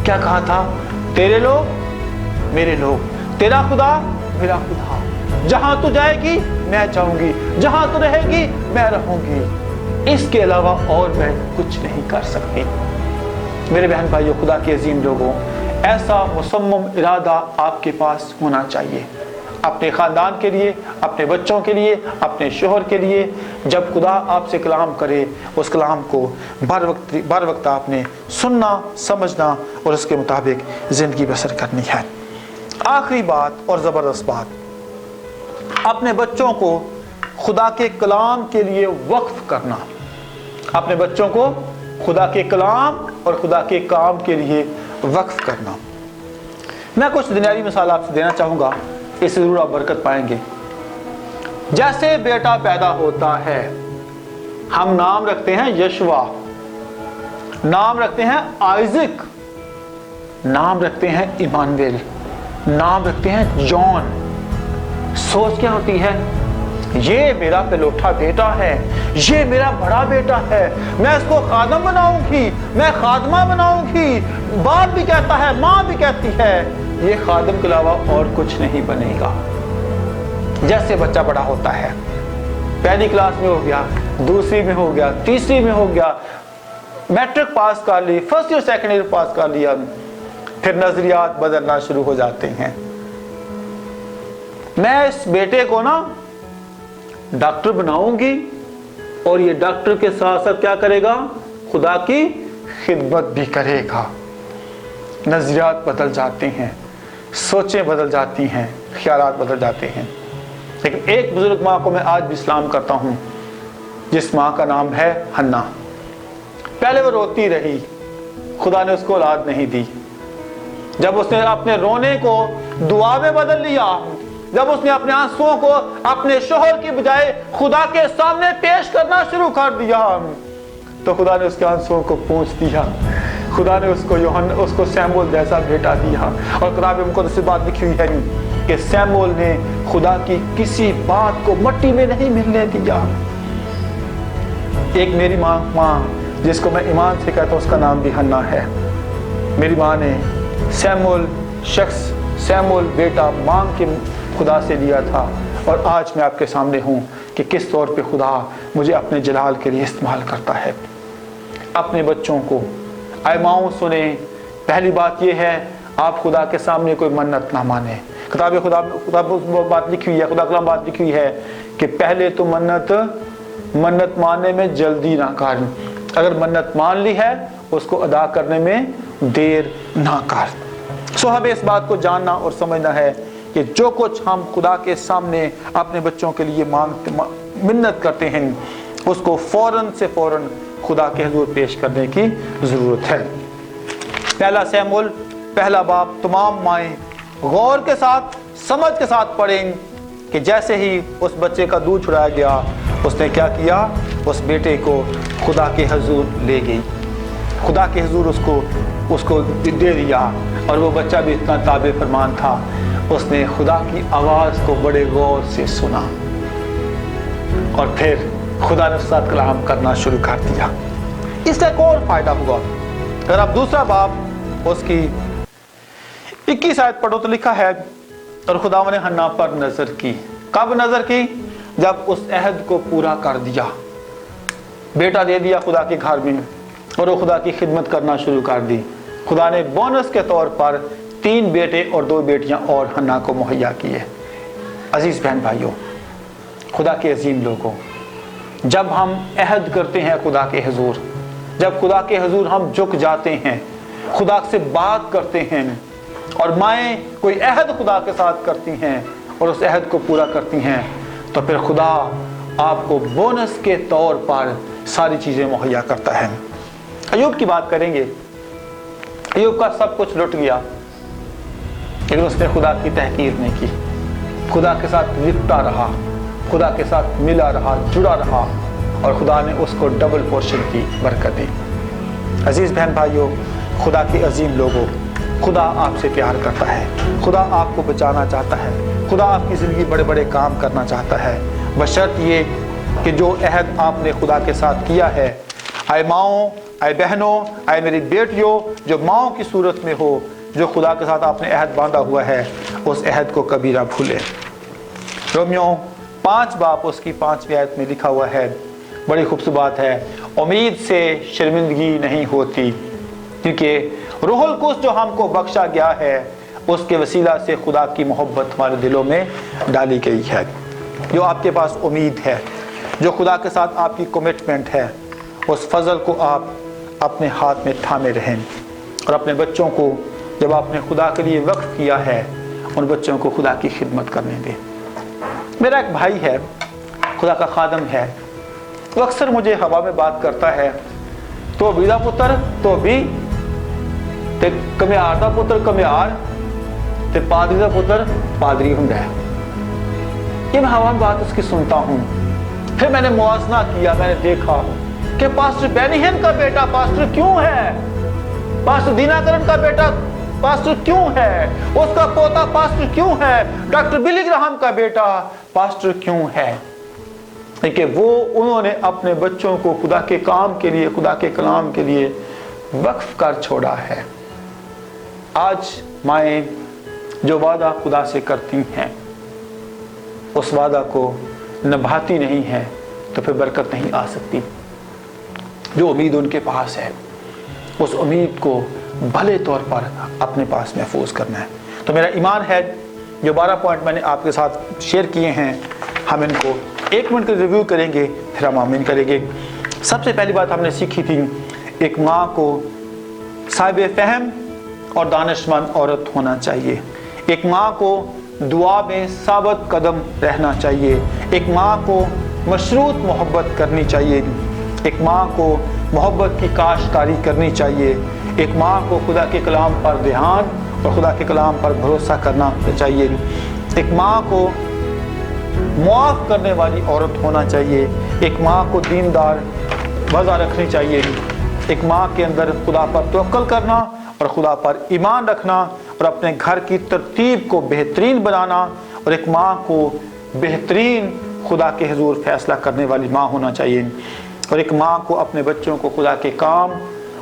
क्या कहा था? तेरे लोग मेरे लोग, तेरा खुदा मेरा खुदा, जहां तू जाएगी मैं जाऊंगी, जहां तू रहेगी मैं रहूंगी, इसके अलावा और मैं कुछ नहीं कर सकती। मेरे बहन भाइयों, खुदा के अजीम लोगों, ऐसा मुसम्मम इरादा आपके पास होना चाहिए, अपने खानदान के लिए, अपने बच्चों के लिए, अपने शोहर के लिए। जब खुदा आपसे कलाम करे, उस कलाम को बर वक्त आपने सुनना, समझना और उसके मुताबिक जिंदगी बसर करनी है। आखिरी बात और ज़बरदस्त बात, अपने बच्चों को खुदा के कलाम के लिए वक्फ करना। अपने बच्चों को खुदा के कलाम और खुदा के काम के लिए वक्फ करना। मैं कुछ दुनियावी मिसाल आपसे देना चाहूँगा, इससे ज़रूर आप बरकत पाएंगे। जैसे बेटा पैदा होता है, हम नाम रखते हैं यशवा, नाम रखते हैं आइज़िक, नाम रखते हैं इमानुएल, नाम रखते हैं जॉन। सोच क्या होती है? ये मेरा पलोठा बेटा है, ये मेरा बड़ा बेटा है, मैं इसको खादम बनाऊंगी, मैं खादमा बनाऊंगी। बाप भी कहता है, माँ भी कहती है, ये खादम के अलावा और कुछ नहीं बनेगा। जैसे बच्चा बड़ा होता है, पहली क्लास में हो गया, दूसरी में हो गया, तीसरी में हो गया, मैट्रिक पास कर ली, फर्स्ट ईयर सेकेंड ईयर पास कर लिया, फिर नजरियात बदलना शुरू हो जाते हैं। मैं इस बेटे को ना डॉक्टर बनाऊंगी और ये डॉक्टर के साथ साथ क्या करेगा? खुदा की खिदमत भी करेगा। नजरियात बदल जाते हैं, सोचें बदल जाती हैं, ख्यालात बदल जाते हैं। लेकिन एक बुजुर्ग माँ को मैं आज भी सलाम करता हूँ, जिस माँ का नाम है हन्ना। पहले वो रोती रही, खुदा ने उसको औलाद नहीं दी, जब उसने अपने रोने को दुआ में बदल लिया, जब उसने अपने आंसुओं को अपने शोहर की बजाय खुदा के सामने पेश करना शुरू कर दिया, तो खुदा ने उसके आंसुओं को पोंछ दिया। खुदा ने उसको सैमुअल जैसा बेटा दिया। और किताब मुक़द्दस में बात लिखी हुई है कि सैमुअल ने खुदा की किसी बात को मिट्टी में नहीं मिलने दिया। एक मेरी माँ जिसको मैं ईमान से कहता हूँ, उसका नाम भी हन्ना है। मेरी माँ ने सैमुअल बेटा मांग के खुदा से लिया था, और आज मैं आपके सामने हूँ कि किस तौर पे खुदा मुझे अपने जलाल के लिए इस्तेमाल करता है। अपने बच्चों को आए माओ सुने, पहली बात यह है आप खुदा के सामने कोई मन्नत ना माने। किताब बात लिखी हुई है, खुदा कलाम बात लिखी हुई है कि पहले तो मन्नत मानने में जल्दी ना कर, अगर मन्नत मान ली है उसको अदा करने में देर ना कर। सो हमें इस बात को जानना और समझना है कि जो कुछ हम खुदा के सामने अपने बच्चों के लिए मिन्नत करते हैं, उसको फौरन से फौरन खुदा के हुजूर पेश करने की जरूरत है। पहला सैमुअल पहला बाब तमाम माएँ गौर के साथ समझ के साथ पढ़ें कि जैसे ही उस बच्चे का दूध छुड़ाया गया, उसने क्या किया, उस बेटे को खुदा के हुजूर ले गई, खुदा के हुजूर उसको दे दिया। और वो बच्चा भी इतना ताबे फरमान था, उसने खुदा की आवाज़ को बड़े गौर से सुना और फिर खुदा ने उसके साथ कलाम करना शुरू कर दिया। इसका एक और फायदा हुआ। अगर आप दूसरा बाब उसकी 21 आयत पढ़ो तो लिखा है, और खुदा ने हन्ना पर नजर की। कब नजर की? जब उस अहद को पूरा कर दिया, बेटा दे दिया खुदा के घर में, और वो खुदा की खिदमत करना शुरू कर दी। खुदा ने बोनस के तौर पर 3 बेटे और 2 बेटियां और हन्ना को मुहैया किए। अजीज बहन भाइयों, खुदा के अजीम लोगों, जब हम अहद करते हैं खुदा के हुजूर, जब खुदा के हुजूर हम झुक जाते हैं, खुदा से बात करते हैं, और माएँ कोई अहद खुदा के साथ करती हैं और उस अहद को पूरा करती हैं, तो फिर खुदा आपको बोनस के तौर पर सारी चीज़ें मुहैया करता है। अय्यूब की बात करेंगे। अय्यूब का सब कुछ लुट गया, लेकिन उसने खुदा की तहकीर नहीं की, खुदा के साथ लिपटा रहा, खुदा के साथ मिला रहा, जुड़ा रहा, और खुदा ने उसको डबल पोर्शन की बरकत दी। अजीज बहन भाइयों, खुदा के अजीम लोगों, खुदा आपसे प्यार करता है, खुदा आपको बचाना चाहता है, खुदा आपकी ज़िंदगी बड़े बड़े काम करना चाहता है, बशर्त ये कि जो अहद आपने खुदा के साथ किया है, आए माओ, आए बहनों, आए मेरी बेटियों, जो माओ की सूरत में हो, जो खुदा के साथ आपने अहद बांधा हुआ है, उस अहद को कभी ना भूलें। रोमियो 5 बाब उसकी 5वीं आयत में लिखा हुआ है, बड़ी खूबसूरत बात है, उम्मीद से शर्मिंदगी नहीं होती, क्योंकि रूहुल कुद्स जो हमको बख्शा गया है, उसके वसीला से खुदा की मोहब्बत हमारे दिलों में डाली गई है। जो आपके पास उम्मीद है, जो खुदा के साथ आपकी कमिटमेंट है, उस फजल को आप अपने हाथ में थामे रहें, और अपने बच्चों को जब आपने खुदा के लिए वक्फ किया है, उन बच्चों को खुदा की खिदमत करने दें। मेरा एक भाई है, खुदा का खादम है, वो अक्सर मुझे हवा में बात करता है, तो बीदा पुत्र तो भी ते कमियार दा पुत्र कमियार, ते पादरी दा पुत्र पादरी हुंदा है। ये मैं हवा में बात उसकी सुनता हूँ। फिर मैंने मुआजना किया, मैंने देखा कि पास्टर बेनिहन का बेटा पास्टर क्यों है, पास्टर दीनाकरण का बेटा पास्टर क्यों है, उसका पोता पास्टर क्यों है, डॉक्टर बिली ग्राहम का बेटा पास्टर क्यों है। कि वो उन्होंने अपने बच्चों को खुदा के काम के लिए, खुदा के कलाम के लिए वक्फ कर छोड़ा है। आज माएँ जो वादा खुदा से करती हैं, उस वादा को निभाती नहीं है, तो फिर बरकत नहीं आ सकती। जो उम्मीद उनके पास है, उस उम्मीद को भले तौर पर अपने पास महफूज करना है। तो मेरा ईमान है, जो 12 पॉइंट मैंने आपके साथ शेयर किए हैं, हम इनको 1 मिनट का रिव्यू करेंगे, फिर हम आमीन करेंगे। सबसे पहली बात हमने सीखी थी, एक माँ को साहिब फहम और दानिशमंद औरत होना चाहिए। एक माँ को दुआ में साबित कदम रहना चाहिए। एक माँ को मशरूत मोहब्बत करनी चाहिए। एक माँ को मोहब्बत की काश्तकारी करनी चाहिए। ایک ماں کو خدا کے کلام پر دھیان اور خدا کے کلام پر بھروسہ کرنا چاہیے۔ ایک ماں کو معاف کرنے والی عورت ہونا چاہیے۔ ایک ماں کو دیندار وضع رکھنی چاہیے۔ ایک ماں کے اندر خدا پر توکل کرنا اور خدا پر ایمان رکھنا اور اپنے گھر کی ترتیب کو بہترین بنانا، اور ایک ماں کو بہترین خدا کے حضور فیصلہ کرنے والی ماں ہونا چاہیے، اور ایک ماں کو اپنے بچوں کو خدا کے کام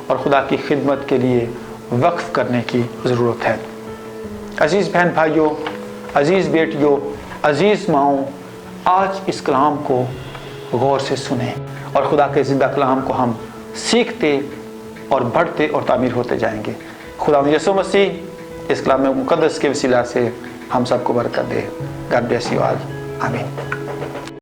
اور خدا کی خدمت کے لیے وقف کرنے کی ضرورت ہے۔ عزیز بہن بھائیوں، عزیز بیٹیوں، عزیز ماؤں، آج اس کلام کو غور سے سنیں اور خدا کے زندہ کلام کو ہم سیکھتے اور بڑھتے اور تعمیر ہوتے جائیں گے۔ خدا یسوع مسیح اس کلام مقدس کے وسیلہ سے ہم سب کو برکت دے۔ گاڈ بلیس یو آل، آمین۔